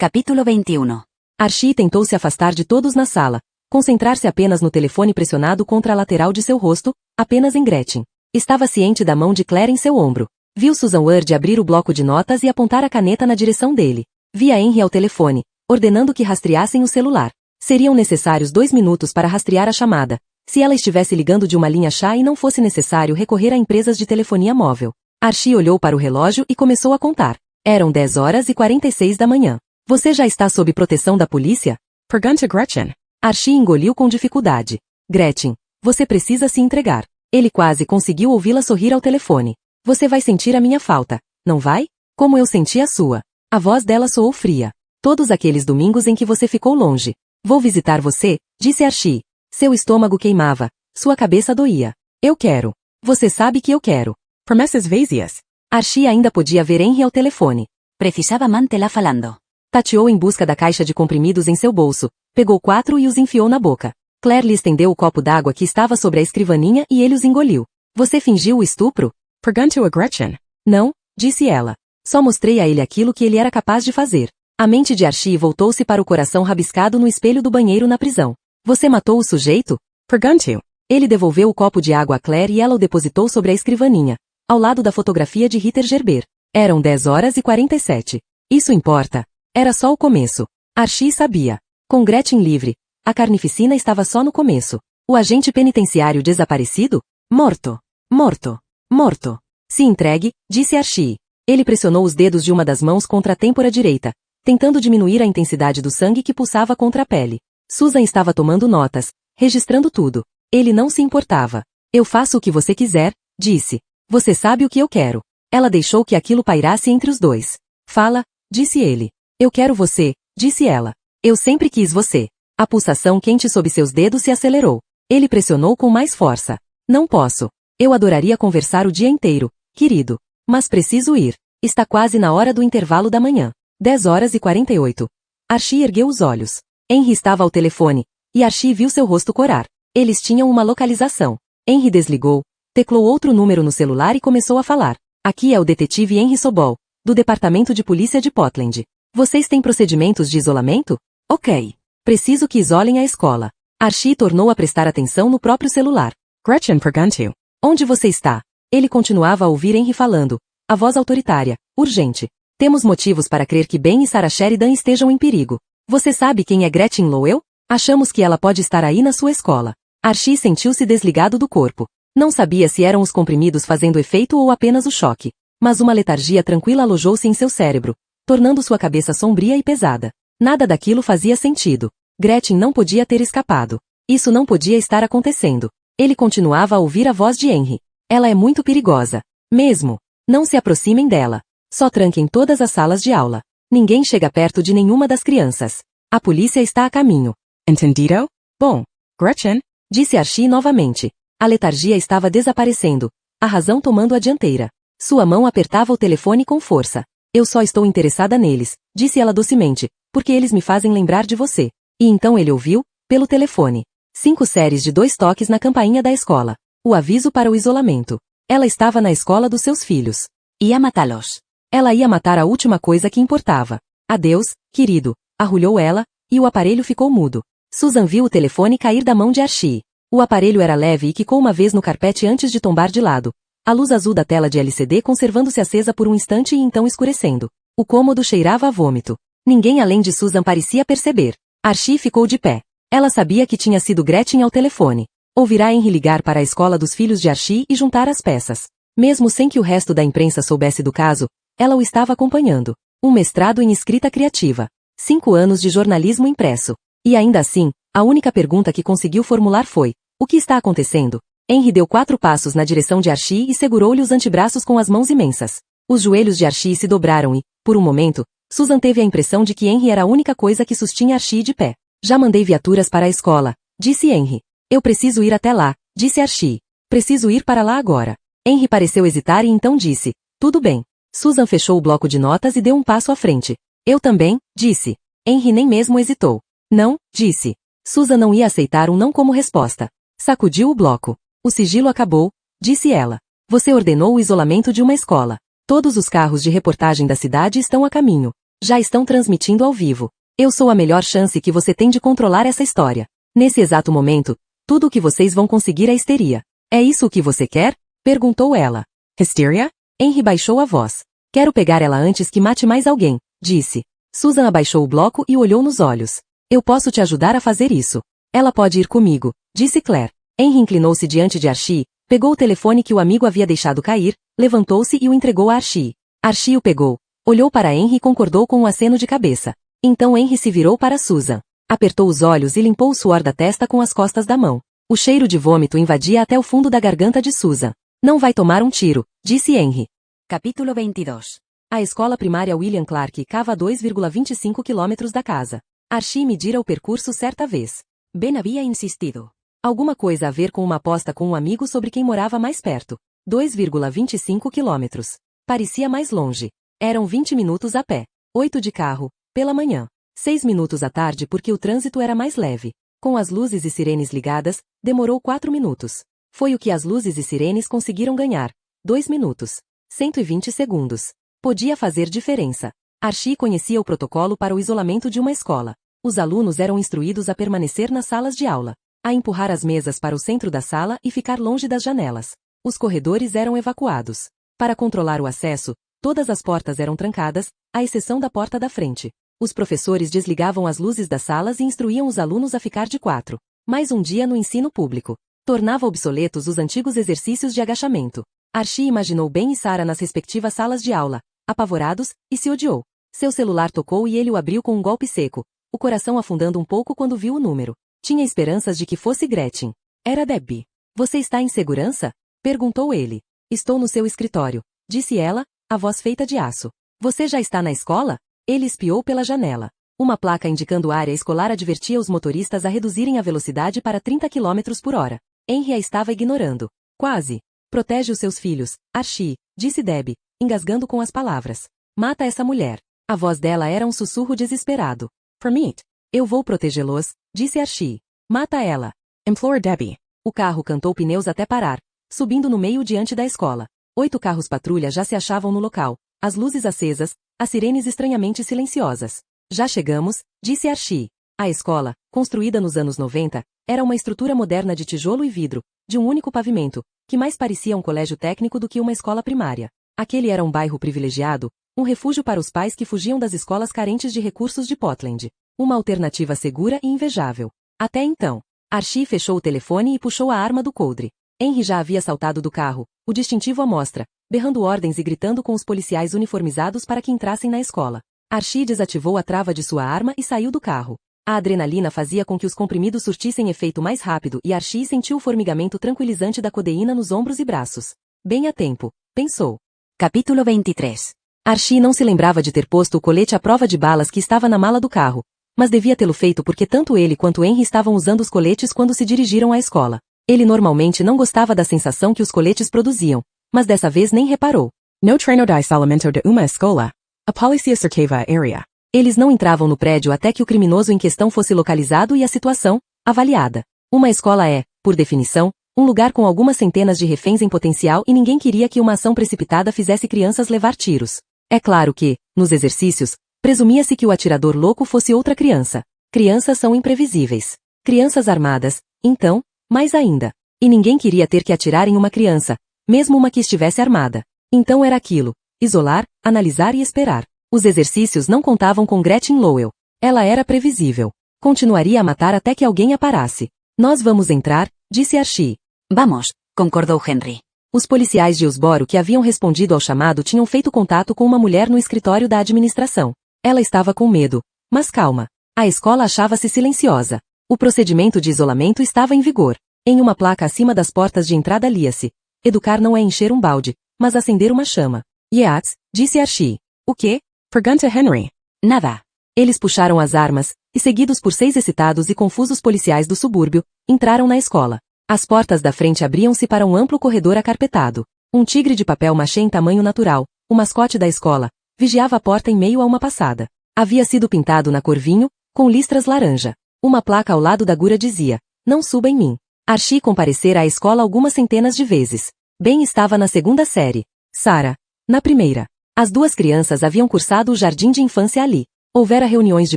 Capítulo 21. Archie tentou se afastar de todos na sala, concentrar-se apenas no telefone pressionado contra a lateral de seu rosto, apenas em Gretchen. Estava ciente da mão de Claire em seu ombro. Viu Susan Ward abrir o bloco de notas e apontar a caneta na direção dele. Via Henry ao telefone, ordenando que rastreassem o celular. Seriam necessários 2 minutos para rastrear a chamada, se ela estivesse ligando de uma linha chá e não fosse necessário recorrer a empresas de telefonia móvel. Archie olhou para o relógio e começou a contar. Eram 10h46 da manhã. Você já está sob proteção da polícia? Pergunta Gretchen. Archie engoliu com dificuldade. Gretchen, você precisa se entregar. Ele quase conseguiu ouvi-la sorrir ao telefone. Você vai sentir a minha falta, não vai? Como eu senti a sua. A voz dela soou fria. Todos aqueles domingos em que você ficou longe. Vou visitar você, disse Archie. Seu estômago queimava, sua cabeça doía. Eu quero. Você sabe que eu quero. Promessas vazias. Archie ainda podia ver Henry ao telefone. Precisava mantê-la falando. Tateou em busca da caixa de comprimidos em seu bolso, pegou 4 e os enfiou na boca. Claire lhe estendeu o copo d'água que estava sobre a escrivaninha e ele os engoliu. Você fingiu o estupro? Perguntou a Gretchen. Não, disse ela. Só mostrei a ele aquilo que ele era capaz de fazer. A mente de Archie voltou-se para o coração rabiscado no espelho do banheiro na prisão. Você matou o sujeito? Perguntou. Ele devolveu o copo de água a Claire e ela o depositou sobre a escrivaninha, ao lado da fotografia de Ritter Gerber. Eram 10h47. Isso importa. Era só o começo. Archie sabia. Com Gretchen livre, a carnificina estava só no começo. O agente penitenciário desaparecido? Morto. Morto. Morto. Se entregue, disse Archie. Ele pressionou os dedos de uma das mãos contra a têmpora direita, tentando diminuir a intensidade do sangue que pulsava contra a pele. Susan estava tomando notas, registrando tudo. Ele não se importava. Eu faço o que você quiser, disse. Você sabe o que eu quero. Ela deixou que aquilo pairasse entre os dois. Fala, disse ele. Eu quero você, disse ela. Eu sempre quis você. A pulsação quente sob seus dedos se acelerou. Ele pressionou com mais força. Não posso. Eu adoraria conversar o dia inteiro, querido. Mas preciso ir. Está quase na hora do intervalo da manhã. 10h48. Archie ergueu os olhos. Henry estava ao telefone, e Archie viu seu rosto corar. Eles tinham uma localização. Henry desligou, teclou outro número no celular e começou a falar. Aqui é o detetive Henry Sobol, do Departamento de Polícia de Portland. Vocês têm procedimentos de isolamento? Ok. Preciso que isolem a escola. Archie tornou a prestar atenção no próprio celular. Gretchen perguntou. Onde você está? Ele continuava a ouvir Henry falando. A voz autoritária, urgente. Temos motivos para crer que Ben e Sarah Sheridan estejam em perigo. Você sabe quem é Gretchen Lowell? Achamos que ela pode estar aí na sua escola. Archie sentiu-se desligado do corpo. Não sabia se eram os comprimidos fazendo efeito ou apenas o choque. Mas uma letargia tranquila alojou-se em seu cérebro, tornando sua cabeça sombria e pesada. Nada daquilo fazia sentido. Gretchen não podia ter escapado. Isso não podia estar acontecendo. Ele continuava a ouvir a voz de Henry. Ela é muito perigosa. Mesmo. Não se aproximem dela. Só tranquem todas as salas de aula. Ninguém chega perto de nenhuma das crianças. A polícia está a caminho. Entendido? Bom. Gretchen? Disse Archie novamente. A letargia estava desaparecendo, a razão tomando a dianteira. Sua mão apertava o telefone com força. Eu só estou interessada neles, disse ela docemente, porque eles me fazem lembrar de você. E então ele ouviu, pelo telefone. 5 séries de 2 toques na campainha da escola. O aviso para o isolamento. Ela estava na escola dos seus filhos. Ia matá-los. Ela ia matar a última coisa que importava. Adeus, querido, arrulhou ela, e o aparelho ficou mudo. Susan viu o telefone cair da mão de Archie. O aparelho era leve e quicou uma vez no carpete antes de tombar de lado. A luz azul da tela de LCD conservando-se acesa por um instante e então escurecendo. O cômodo cheirava a vômito. Ninguém além de Susan parecia perceber. Archie ficou de pé. Ela sabia que tinha sido Gretchen ao telefone. Ouvirá Henry ligar para a escola dos filhos de Archie e juntar as peças. Mesmo sem que o resto da imprensa soubesse do caso, ela o estava acompanhando. Um mestrado em escrita criativa. 5 anos de jornalismo impresso. E ainda assim, a única pergunta que conseguiu formular foi: o que está acontecendo? Henry deu 4 passos na direção de Archie e segurou-lhe os antebraços com as mãos imensas. Os joelhos de Archie se dobraram e, por um momento, Susan teve a impressão de que Henry era a única coisa que sustinha Archie de pé. Já mandei viaturas para a escola, disse Henry. Eu preciso ir até lá, disse Archie. Preciso ir para lá agora. Henry pareceu hesitar e então disse: tudo bem. Susan fechou o bloco de notas e deu um passo à frente. Eu também, disse. Henry nem mesmo hesitou. Não, disse. Susan não ia aceitar um não como resposta. Sacudiu o bloco. O sigilo acabou, disse ela. Você ordenou o isolamento de uma escola. Todos os carros de reportagem da cidade estão a caminho. Já estão transmitindo ao vivo. Eu sou a melhor chance que você tem de controlar essa história. Nesse exato momento, tudo o que vocês vão conseguir é histeria. É isso o que você quer? Perguntou ela. Hysteria? Henry baixou a voz. Quero pegar ela antes que mate mais alguém, disse. Susan abaixou o bloco e olhou nos olhos. Eu posso te ajudar a fazer isso. Ela pode ir comigo, disse Claire. Henry inclinou-se diante de Archie, pegou o telefone que o amigo havia deixado cair, levantou-se e o entregou a Archie. Archie o pegou, olhou para Henry e concordou com um aceno de cabeça. Então Henry se virou para Susan. Apertou os olhos e limpou o suor da testa com as costas da mão. O cheiro de vômito invadia até o fundo da garganta de Susan. Não vai tomar um tiro, disse Henry. Capítulo 22. A escola primária William Clark ficava a 2,25 quilômetros da casa. Archie medira o percurso certa vez. Ben havia insistido. Alguma coisa a ver com uma aposta com um amigo sobre quem morava mais perto. 2,25 quilômetros. Parecia mais longe. Eram 20 minutos a pé. 8 de carro, pela manhã. 6 minutos à tarde porque o trânsito era mais leve. Com as luzes e sirenes ligadas, demorou 4 minutos. Foi o que as luzes e sirenes conseguiram ganhar. 2 minutos. 120 segundos. Podia fazer diferença. Archie conhecia o protocolo para o isolamento de uma escola. Os alunos eram instruídos a permanecer nas salas de aula, a empurrar as mesas para o centro da sala e ficar longe das janelas. Os corredores eram evacuados. Para controlar o acesso, todas as portas eram trancadas, à exceção da porta da frente. Os professores desligavam as luzes das salas e instruíam os alunos a ficar de quatro. Mais um dia no ensino público. Tornava obsoletos os antigos exercícios de agachamento. Archie imaginou Ben e Sarah nas respectivas salas de aula, apavorados, e se odiou. Seu celular tocou e ele o abriu com um golpe seco, o coração afundando um pouco quando viu o número. Tinha esperanças de que fosse Gretchen. Era Debbie. Você está em segurança? Perguntou ele. Estou no seu escritório, disse ela, a voz feita de aço. Você já está na escola? Ele espiou pela janela. Uma placa indicando área escolar advertia os motoristas a reduzirem a velocidade para 30 km por hora. Henry a estava ignorando. Quase. Protege os seus filhos, Archie, disse Debbie, engasgando com as palavras. Mata essa mulher. A voz dela era um sussurro desesperado. Permit. Eu vou protegê-los, disse Archie. Mata ela. Implore Debbie. O carro cantou pneus até parar, subindo no meio diante da escola. 8 carros patrulha já se achavam no local, as luzes acesas, as sirenes estranhamente silenciosas. Já chegamos, disse Archie. A escola, construída nos anos 90, era uma estrutura moderna de tijolo e vidro, de um único pavimento, que mais parecia um colégio técnico do que uma escola primária. Aquele era um bairro privilegiado, um refúgio para os pais que fugiam das escolas carentes de recursos de Portland. Uma alternativa segura e invejável. Até então. Archie fechou o telefone e puxou a arma do coldre. Henry já havia saltado do carro, o distintivo à mostra, berrando ordens e gritando com os policiais uniformizados para que entrassem na escola. Archie desativou a trava de sua arma e saiu do carro. A adrenalina fazia com que os comprimidos surtissem efeito mais rápido e Archie sentiu o formigamento tranquilizante da codeína nos ombros e braços. Bem a tempo, pensou. Capítulo 23. Archie não se lembrava de ter posto o colete à prova de balas que estava na mala do carro, mas devia tê-lo feito porque tanto ele quanto Henry estavam usando os coletes quando se dirigiram à escola. Ele normalmente não gostava da sensação que os coletes produziam, mas dessa vez nem reparou. No treino di salamento de uma escola. A polícia cercava a area. Eles não entravam no prédio até que o criminoso em questão fosse localizado e a situação, avaliada. Uma escola é, por definição, um lugar com algumas centenas de reféns em potencial e ninguém queria que uma ação precipitada fizesse crianças levar tiros. É claro que, nos exercícios, presumia-se que o atirador louco fosse outra criança. Crianças são imprevisíveis. Crianças armadas, então, mais ainda. E ninguém queria ter que atirar em uma criança, mesmo uma que estivesse armada. Então era aquilo: isolar, analisar e esperar. Os exercícios não contavam com Gretchen Lowell. Ela era previsível. Continuaria a matar até que alguém a parasse. Nós vamos entrar, disse Archie. Vamos, concordou Henry. Os policiais de Hillsborough que haviam respondido ao chamado tinham feito contato com uma mulher no escritório da administração. Ela estava com medo, mas calma. A escola achava-se silenciosa. O procedimento de isolamento estava em vigor. Em uma placa acima das portas de entrada lia-se: educar não é encher um balde, mas acender uma chama. Yeats, disse Archie. O quê? Pergunta Henry. Nada. Eles puxaram as armas, e seguidos por 6 excitados e confusos policiais do subúrbio, entraram na escola. As portas da frente abriam-se para um amplo corredor acarpetado. Um tigre de papel machê em tamanho natural, o mascote da escola, vigiava a porta em meio a uma passada. Havia sido pintado na cor vinho, com listras laranja. Uma placa ao lado da gura dizia: não suba em mim. Archie comparecera à escola algumas centenas de vezes. Ben estava na 2ª série. Sarah, na primeira. As duas crianças haviam cursado o jardim de infância ali. Houvera reuniões de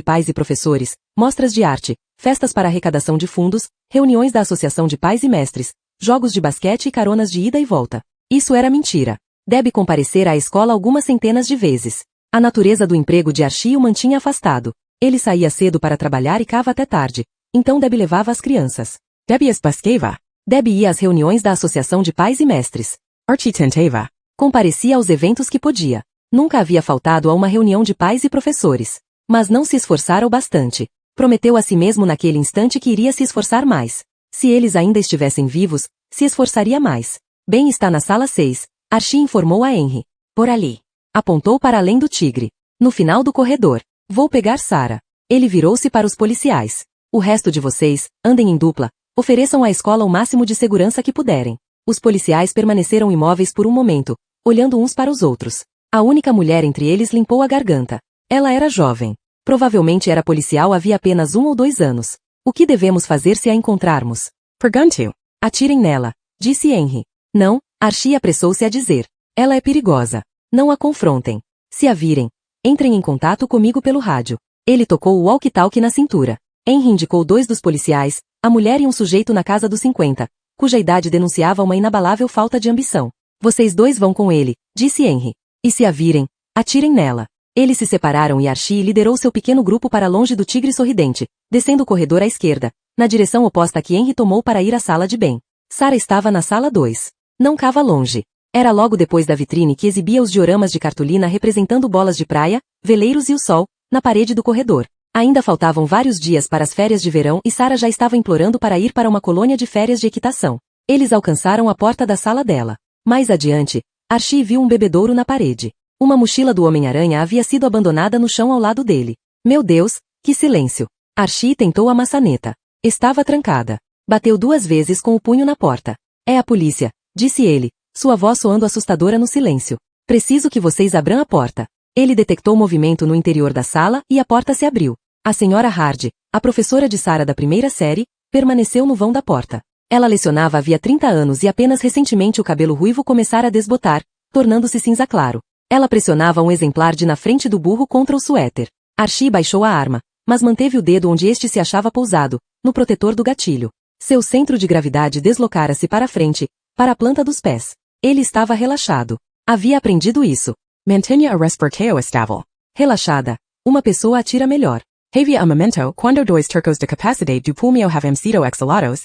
pais e professores, mostras de arte, festas para arrecadação de fundos, reuniões da Associação de Pais e Mestres, jogos de basquete e caronas de ida e volta. Isso era mentira. Deb comparecera à escola algumas centenas de vezes. A natureza do emprego de Archie o mantinha afastado. Ele saía cedo para trabalhar e cava até tarde. Então Deb levava as crianças. Debias buscava. Deb ia às reuniões da Associação de Pais e Mestres. Archie tentava. Comparecia aos eventos que podia. Nunca havia faltado a uma reunião de pais e professores. Mas não se esforçara o bastante. Prometeu a si mesmo naquele instante que iria se esforçar mais. Se eles ainda estivessem vivos, se esforçaria mais. Bem, está na sala 6, Archie informou a Henry. Por ali. Apontou para além do tigre. No final do corredor. Vou pegar Sarah. Ele virou-se para os policiais. O resto de vocês, andem em dupla, ofereçam à escola o máximo de segurança que puderem. Os policiais permaneceram imóveis por um momento, olhando uns para os outros. A única mulher entre eles limpou a garganta. Ela era jovem. Provavelmente era policial havia apenas 1 ou 2 anos. O que devemos fazer se a encontrarmos? Pergunto. Atirem nela, disse Henry. Não, Archie apressou-se a dizer. Ela é perigosa. Não a confrontem. Se a virem, entrem em contato comigo pelo rádio. Ele tocou o walkie-talkie na cintura. Henry indicou 2 dos policiais, a mulher e um sujeito na casa dos 50, cuja idade denunciava uma inabalável falta de ambição. Vocês 2 vão com ele, disse Henry. E se a virem, atirem nela. Eles se separaram e Archie liderou seu pequeno grupo para longe do tigre sorridente, descendo o corredor à esquerda, na direção oposta que Henry tomou para ir à sala de bem. Sarah estava na sala 2. Não cava longe. Era logo depois da vitrine que exibia os dioramas de cartolina representando bolas de praia, veleiros e o sol, na parede do corredor. Ainda faltavam vários dias para as férias de verão e Sarah já estava implorando para ir para uma colônia de férias de equitação. Eles alcançaram a porta da sala dela. Mais adiante, Archie viu um bebedouro na parede. Uma mochila do Homem-Aranha havia sido abandonada no chão ao lado dele. Meu Deus, que silêncio! Archie tentou a maçaneta. Estava trancada. Bateu 2 vezes com o punho na porta. É a polícia, disse ele, sua voz soando assustadora no silêncio. Preciso que vocês abram a porta. Ele detectou movimento no interior da sala e a porta se abriu. A senhora Hardy, a professora de Sarah da primeira série, permaneceu no vão da porta. Ela lecionava havia 30 anos e apenas recentemente o cabelo ruivo começara a desbotar, tornando-se cinza claro. Ela pressionava um exemplar de na frente do burro contra o suéter. Archie baixou a arma, mas manteve o dedo onde este se achava pousado, no protetor do gatilho. Seu centro de gravidade deslocara-se para a frente, para a planta dos pés. Ele estava relaxado. Havia aprendido isso. Mantinha a resperteo estável. Relaxada, uma pessoa atira melhor. Havia a momento quando 2 terços da capacidade do pulmão haviam sido exhalados,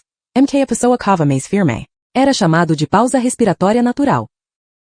que a pessoa cava mais firme. Era chamado de pausa respiratória natural.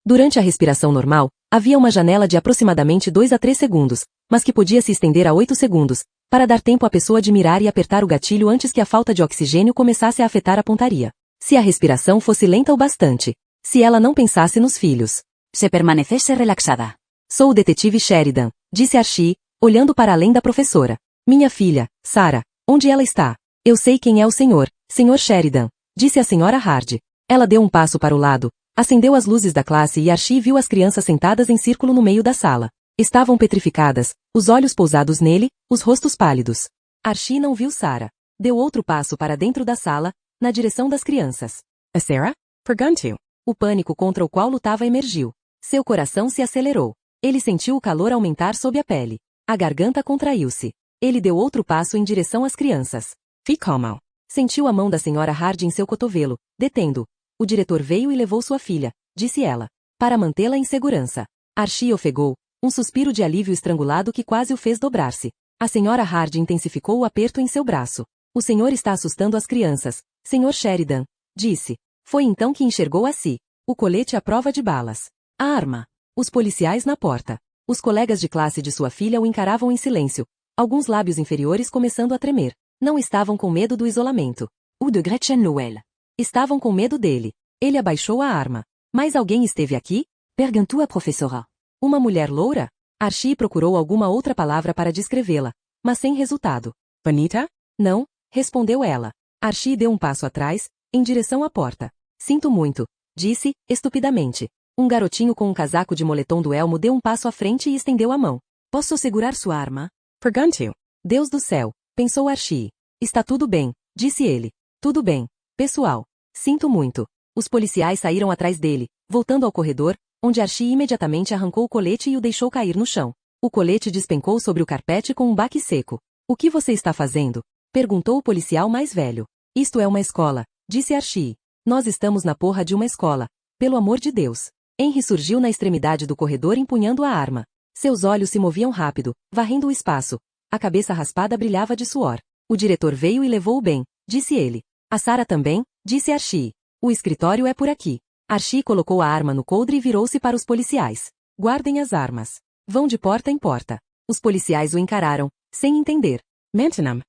Durante a respiração normal, havia uma janela de aproximadamente 2 a 3 segundos, mas que podia se estender a 8 segundos, para dar tempo à pessoa de mirar e apertar o gatilho antes que a falta de oxigênio começasse a afetar a pontaria. Se a respiração fosse lenta o bastante. Se ela não pensasse nos filhos. Se permanecesse relaxada. Sou o detetive Sheridan, disse Archie, olhando para além da professora. Minha filha, Sarah, onde ela está? Eu sei quem é o senhor, Sr. Sheridan, disse a senhora Hardy. Ela deu um passo para o lado, acendeu as luzes da classe e Archie viu as crianças sentadas em círculo no meio da sala. Estavam petrificadas, os olhos pousados nele, os rostos pálidos. Archie não viu Sarah. Deu outro passo para dentro da sala, na direção das crianças. A Sarah? Pergunto. O pânico contra o qual lutava emergiu. Seu coração se acelerou. Ele sentiu o calor aumentar sob a pele. A garganta contraiu-se. Ele deu outro passo em direção às crianças. Fique calmo. Sentiu a mão da senhora Hardy em seu cotovelo, detendo. O diretor veio e levou sua filha, disse ela, para mantê-la em segurança. Archie ofegou, um suspiro de alívio estrangulado que quase o fez dobrar-se. A senhora Hardy intensificou o aperto em seu braço. O senhor está assustando as crianças, Sr. Sheridan, disse. Foi então que enxergou a si. O colete à prova de balas. A arma. Os policiais na porta. Os colegas de classe de sua filha o encaravam em silêncio, alguns lábios inferiores começando a tremer. Não estavam com medo do isolamento. Ou de Gretchen Noel. Estavam com medo dele. Ele abaixou a arma. Mas alguém esteve aqui? Perguntou a professora. Uma mulher loura? Archie procurou alguma outra palavra para descrevê-la, mas sem resultado. Bonita? Não, respondeu ela. Archie deu um passo atrás, em direção à porta. Sinto muito, disse, estupidamente. Um garotinho com um casaco de moletom do elmo deu um passo à frente e estendeu a mão. Posso segurar sua arma? Pergunto. Deus do céu, pensou Archie. Está tudo bem, disse ele. Tudo bem, pessoal. Sinto muito. Os policiais saíram atrás dele, voltando ao corredor, onde Archie imediatamente arrancou o colete e o deixou cair no chão. O colete despencou sobre o carpete com um baque seco. O que você está fazendo? Perguntou o policial mais velho. Isto é uma escola, disse Archie. Nós estamos na porra de uma escola. Pelo amor de Deus. Henry surgiu na extremidade do corredor empunhando a arma. Seus olhos se moviam rápido, varrendo o espaço. A cabeça raspada brilhava de suor. O diretor veio e levou-o bem, disse ele. A Sarah também, disse Archie. O escritório é por aqui. Archie colocou a arma no coldre e virou-se para os policiais. Guardem as armas. Vão de porta em porta. Os policiais o encararam, sem entender. Mantinam.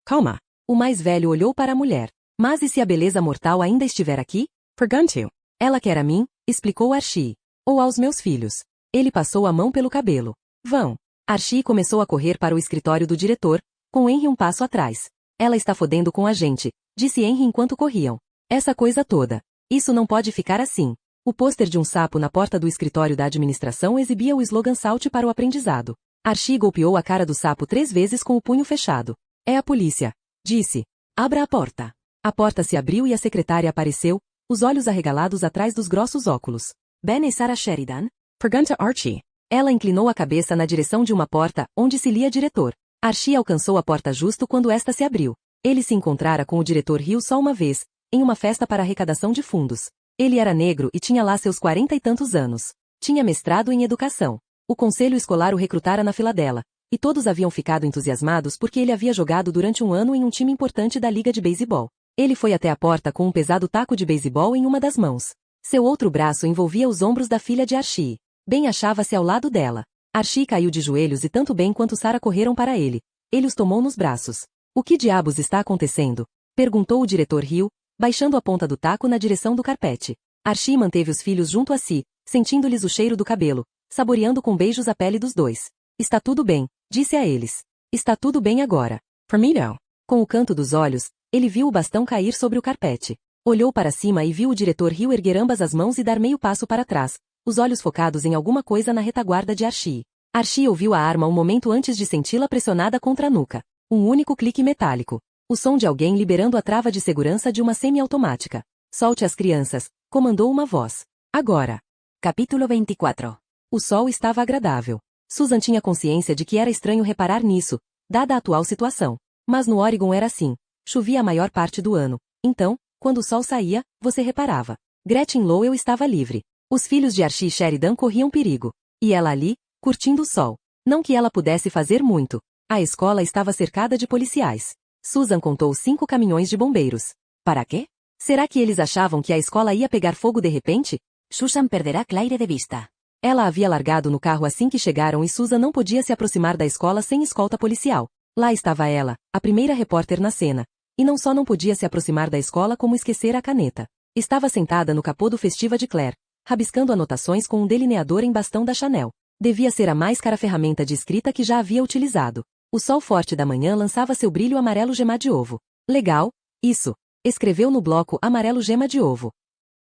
Calma. O mais velho olhou para a mulher. Mas e se a beleza mortal ainda estiver aqui? Pergunto. Ela quer a mim, explicou Archie. Ou aos meus filhos. Ele passou a mão pelo cabelo. Vão. Archie começou a correr para o escritório do diretor, com Henry um passo atrás. Ela está fodendo com a gente, disse Henry enquanto corriam. Essa coisa toda. Isso não pode ficar assim. O pôster de um sapo na porta do escritório da administração exibia o slogan Salte para o aprendizado. Archie golpeou a cara do sapo 3 vezes com o punho fechado. É a polícia, disse. Abra a porta. A porta se abriu e a secretária apareceu, os olhos arregalados atrás dos grossos óculos. Ben e Sarah Sheridan? Pergunta Archie. Ela inclinou a cabeça na direção de uma porta, onde se lia diretor. Archie alcançou a porta justo quando esta se abriu. Ele se encontrara com o diretor Hill só uma vez, em uma festa para arrecadação de fundos. Ele era negro e tinha lá seus 40 e tantos anos. Tinha mestrado em educação. O conselho escolar o recrutara na fila dela, e todos haviam ficado entusiasmados porque ele havia jogado durante um ano em um time importante da liga de beisebol. Ele foi até a porta com um pesado taco de beisebol em uma das mãos. Seu outro braço envolvia os ombros da filha de Archie. Ben achava-se ao lado dela. Archie caiu de joelhos e tanto Ben quanto Sarah correram para ele. Ele os tomou nos braços. O que diabos está acontecendo? Perguntou o diretor Hill, baixando a ponta do taco na direção do carpete. Archie manteve os filhos junto a si, sentindo-lhes o cheiro do cabelo, saboreando com beijos a pele dos dois. Está tudo bem, disse a eles. Está tudo bem agora. Permito. Com o canto dos olhos, ele viu o bastão cair sobre o carpete. Olhou para cima e viu o diretor Hill erguer ambas as mãos e dar meio passo para trás, os olhos focados em alguma coisa na retaguarda de Archie. Archie ouviu a arma um momento antes de senti-la pressionada contra a nuca. Um único clique metálico. O som de alguém liberando a trava de segurança de uma semiautomática. Solte as crianças, comandou uma voz. Agora. Capítulo 24. O sol estava agradável. Susan tinha consciência de que era estranho reparar nisso, dada a atual situação. Mas no Oregon era assim. Chovia a maior parte do ano. Então, quando o sol saía, você reparava. Gretchen Lowell estava livre. Os filhos de Archie Sheridan corriam perigo. E ela ali, curtindo o sol. Não que ela pudesse fazer muito. A escola estava cercada de policiais. Susan contou 5 caminhões de bombeiros. Para quê? Será que eles achavam que a escola ia pegar fogo de repente? Susan perderá Claire de vista. Ela havia largado no carro assim que chegaram e Susan não podia se aproximar da escola sem escolta policial. Lá estava ela, a primeira repórter na cena. E não só não podia se aproximar da escola como esquecer a caneta. Estava sentada no capô do Festiva de Claire, rabiscando anotações com um delineador em bastão da Chanel. Devia ser a mais cara ferramenta de escrita que já havia utilizado. O sol forte da manhã lançava seu brilho amarelo gema de ovo. Legal, isso. Escreveu no bloco amarelo gema de ovo.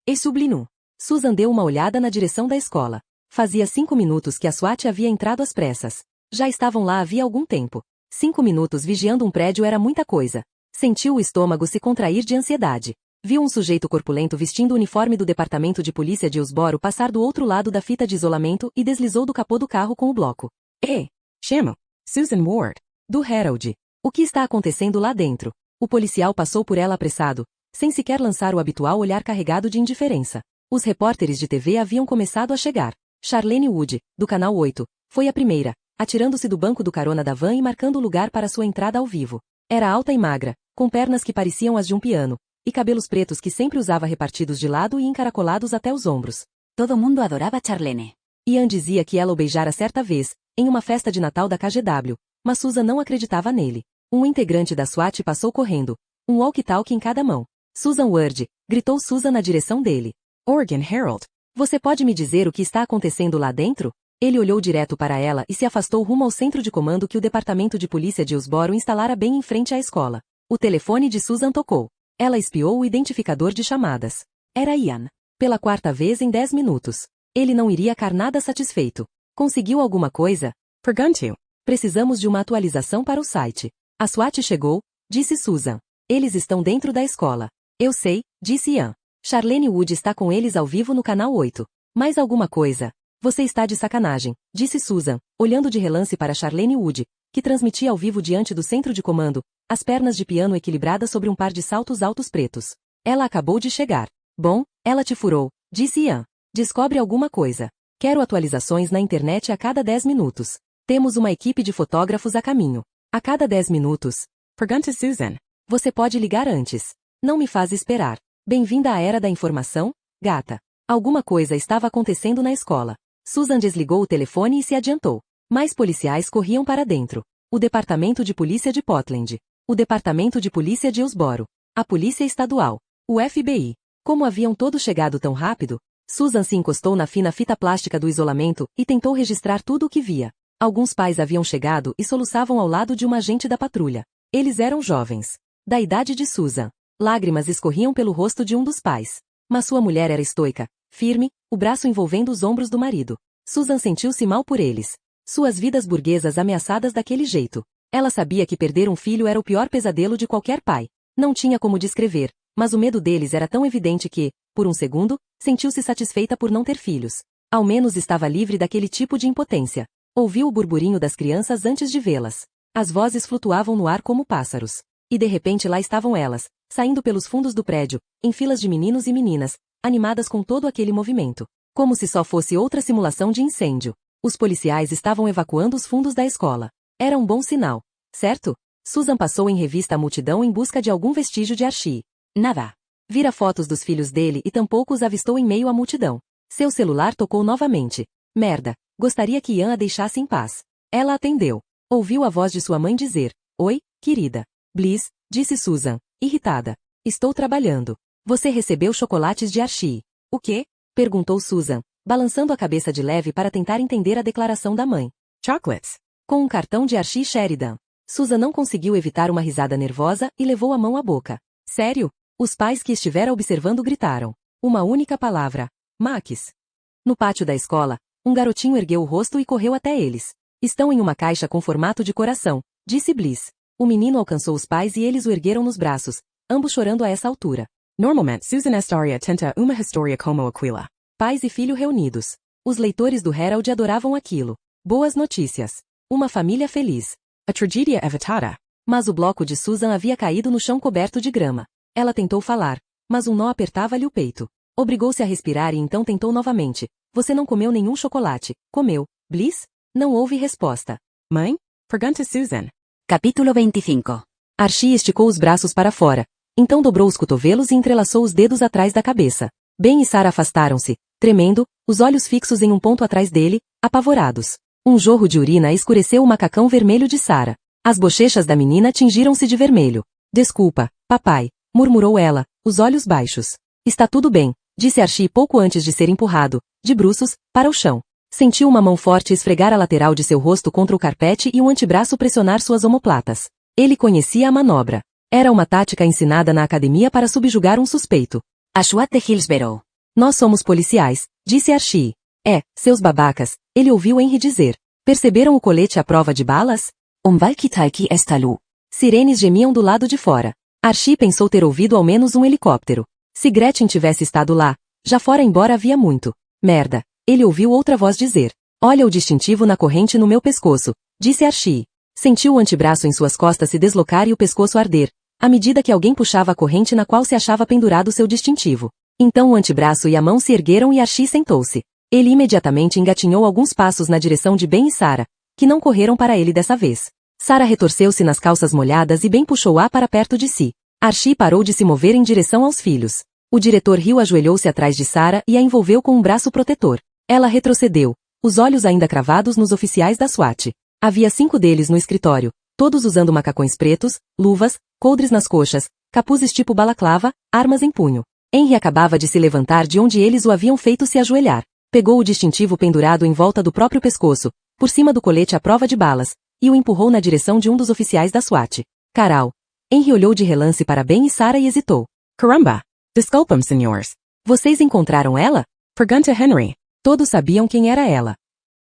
E sublinou. Susan deu uma olhada na direção da escola. Fazia 5 minutos que a SWAT havia entrado às pressas. Já estavam lá havia algum tempo. 5 minutos vigiando um prédio era muita coisa. Sentiu o estômago se contrair de ansiedade. Viu um sujeito corpulento vestindo o uniforme do departamento de polícia de Hillsborough passar do outro lado da fita de isolamento e deslizou do capô do carro com o bloco. Chamo. Susan Ward. Do Herald. O que está acontecendo lá dentro? O policial passou por ela apressado, sem sequer lançar o habitual olhar carregado de indiferença. Os repórteres de TV haviam começado a chegar. Charlene Wood, do Canal 8, foi a primeira, atirando-se do banco do carona da van e marcando o lugar para sua entrada ao vivo. Era alta e magra, com pernas que pareciam as de um piano, e cabelos pretos que sempre usava repartidos de lado e encaracolados até os ombros. Todo mundo adorava Charlene. Ian dizia que ela o beijara certa vez, em uma festa de Natal da KGW, mas Susan não acreditava nele. Um integrante da SWAT passou correndo, um walkie-talkie em cada mão. Susan Ward, gritou Susan na direção dele. Oregon Herald. Você pode me dizer o que está acontecendo lá dentro? Ele olhou direto para ela e se afastou rumo ao centro de comando que o departamento de polícia de Hillsborough instalara bem em frente à escola. O telefone de Susan tocou. Ela espiou o identificador de chamadas. Era Ian. Pela 4ª vez em 10 minutos. Ele não iria ficar nada satisfeito. Conseguiu alguma coisa? Pergunto. Precisamos de uma atualização para o site. A SWAT chegou, disse Susan. Eles estão dentro da escola. Eu sei, disse Ian. Charlene Wood está com eles ao vivo no Canal 8. Mais alguma coisa? Você está de sacanagem, disse Susan, olhando de relance para Charlene Wood, que transmitia ao vivo diante do centro de comando, as pernas de piano equilibradas sobre um par de saltos altos pretos. Ela acabou de chegar. Bom, ela te furou, disse Ian. Descobre alguma coisa. Quero atualizações na internet a cada 10 minutos. Temos uma equipe de fotógrafos a caminho. A cada 10 minutos. Pergunta Susan. Você pode ligar antes. Não me faz esperar. Bem-vinda à era da informação, gata. Alguma coisa estava acontecendo na escola. Susan desligou o telefone e se adiantou. Mais policiais corriam para dentro. O Departamento de Polícia de Portland. O Departamento de Polícia de Hillsborough. A Polícia Estadual. O FBI. Como haviam todos chegado tão rápido, Susan se encostou na fina fita plástica do isolamento e tentou registrar tudo o que via. Alguns pais haviam chegado e soluçavam ao lado de uma agente da patrulha. Eles eram jovens. Da idade de Susan. Lágrimas escorriam pelo rosto de um dos pais. Mas sua mulher era estoica, firme, o braço envolvendo os ombros do marido. Susan sentiu-se mal por eles. Suas vidas burguesas ameaçadas daquele jeito. Ela sabia que perder um filho era o pior pesadelo de qualquer pai. Não tinha como descrever, mas o medo deles era tão evidente que, por um segundo, sentiu-se satisfeita por não ter filhos. Ao menos estava livre daquele tipo de impotência. Ouviu o burburinho das crianças antes de vê-las. As vozes flutuavam no ar como pássaros. E de repente lá estavam elas, saindo pelos fundos do prédio, em filas de meninos e meninas, animadas com todo aquele movimento. Como se só fosse outra simulação de incêndio. Os policiais estavam evacuando os fundos da escola. Era um bom sinal, certo? Susan passou em revista a multidão em busca de algum vestígio de Archie. Nada. Vira fotos dos filhos dele e tampouco os avistou em meio à multidão. Seu celular tocou novamente. Merda, gostaria que Ian a deixasse em paz. Ela atendeu. Ouviu a voz de sua mãe dizer, "Oi, querida." "Bliss", disse Susan, irritada. "Estou trabalhando. Você recebeu chocolates de Archie." "O quê?" perguntou Susan, balançando a cabeça de leve para tentar entender a declaração da mãe. Chocolates. Com um cartão de Archie Sheridan. Susan não conseguiu evitar uma risada nervosa e levou a mão à boca. Sério? Os pais que estivera observando gritaram. Uma única palavra. Max. No pátio da escola, um garotinho ergueu o rosto e correu até eles. "Estão em uma caixa com formato de coração", disse Bliss. O menino alcançou os pais e eles o ergueram nos braços, ambos chorando a essa altura. Normalmente Susan estaria atenta a uma história como aquela. Pais e filho reunidos. Os leitores do Herald adoravam aquilo. Boas notícias. Uma família feliz. A tragédia evitada. Mas o bloco de Susan havia caído no chão coberto de grama. Ela tentou falar, mas um nó apertava-lhe o peito. Obrigou-se a respirar e então tentou novamente. "Você não comeu nenhum chocolate, comeu, Bliss?" Não houve resposta. Mãe? Pergunta Susan. Capítulo 25. Archie esticou os braços para fora. Então dobrou os cotovelos e entrelaçou os dedos atrás da cabeça. Ben e Sarah afastaram-se, tremendo, os olhos fixos em um ponto atrás dele, apavorados. Um jorro de urina escureceu o macacão vermelho de Sarah. As bochechas da menina tingiram-se de vermelho. "Desculpa, papai", murmurou ela, os olhos baixos. "Está tudo bem", disse Archie pouco antes de ser empurrado, de bruços, para o chão. Sentiu uma mão forte esfregar a lateral de seu rosto contra o carpete e um antebraço pressionar suas omoplatas. Ele conhecia a manobra. Era uma tática ensinada na academia para subjugar um suspeito. A SWAT de Hillsborough. "Nós somos policiais", disse Archie. Seus babacas", ele ouviu Henry dizer. "Perceberam o colete à prova de balas?" Walkie-talkie estalu. Sirenes gemiam do lado de fora. Archie pensou ter ouvido ao menos um helicóptero. Se Gretchen tivesse estado lá, já fora embora havia muito. "Merda", ele ouviu outra voz dizer. "Olha o distintivo na corrente no meu pescoço", disse Archie. Sentiu o antebraço em suas costas se deslocar e o pescoço arder, à medida que alguém puxava a corrente na qual se achava pendurado seu distintivo. Então o antebraço e a mão se ergueram e Archie sentou-se. Ele imediatamente engatinhou alguns passos na direção de Ben e Sarah, que não correram para ele dessa vez. Sarah retorceu-se nas calças molhadas e Ben puxou-a para perto de si. Archie parou de se mover em direção aos filhos. O diretor Hill ajoelhou-se atrás de Sarah e a envolveu com um braço protetor. Ela retrocedeu, os olhos ainda cravados nos oficiais da SWAT. Havia 5 deles no escritório, todos usando macacões pretos, luvas, coldres nas coxas, capuzes tipo balaclava, armas em punho. Henry acabava de se levantar de onde eles o haviam feito se ajoelhar. Pegou o distintivo pendurado em volta do próprio pescoço, por cima do colete à prova de balas, e o empurrou na direção de um dos oficiais da SWAT. "Caral." Henry olhou de relance para Ben e Sarah e hesitou. "Caramba! Desculpem, senhores." "Vocês encontraram ela?" Pergunta Henry. Todos sabiam quem era ela.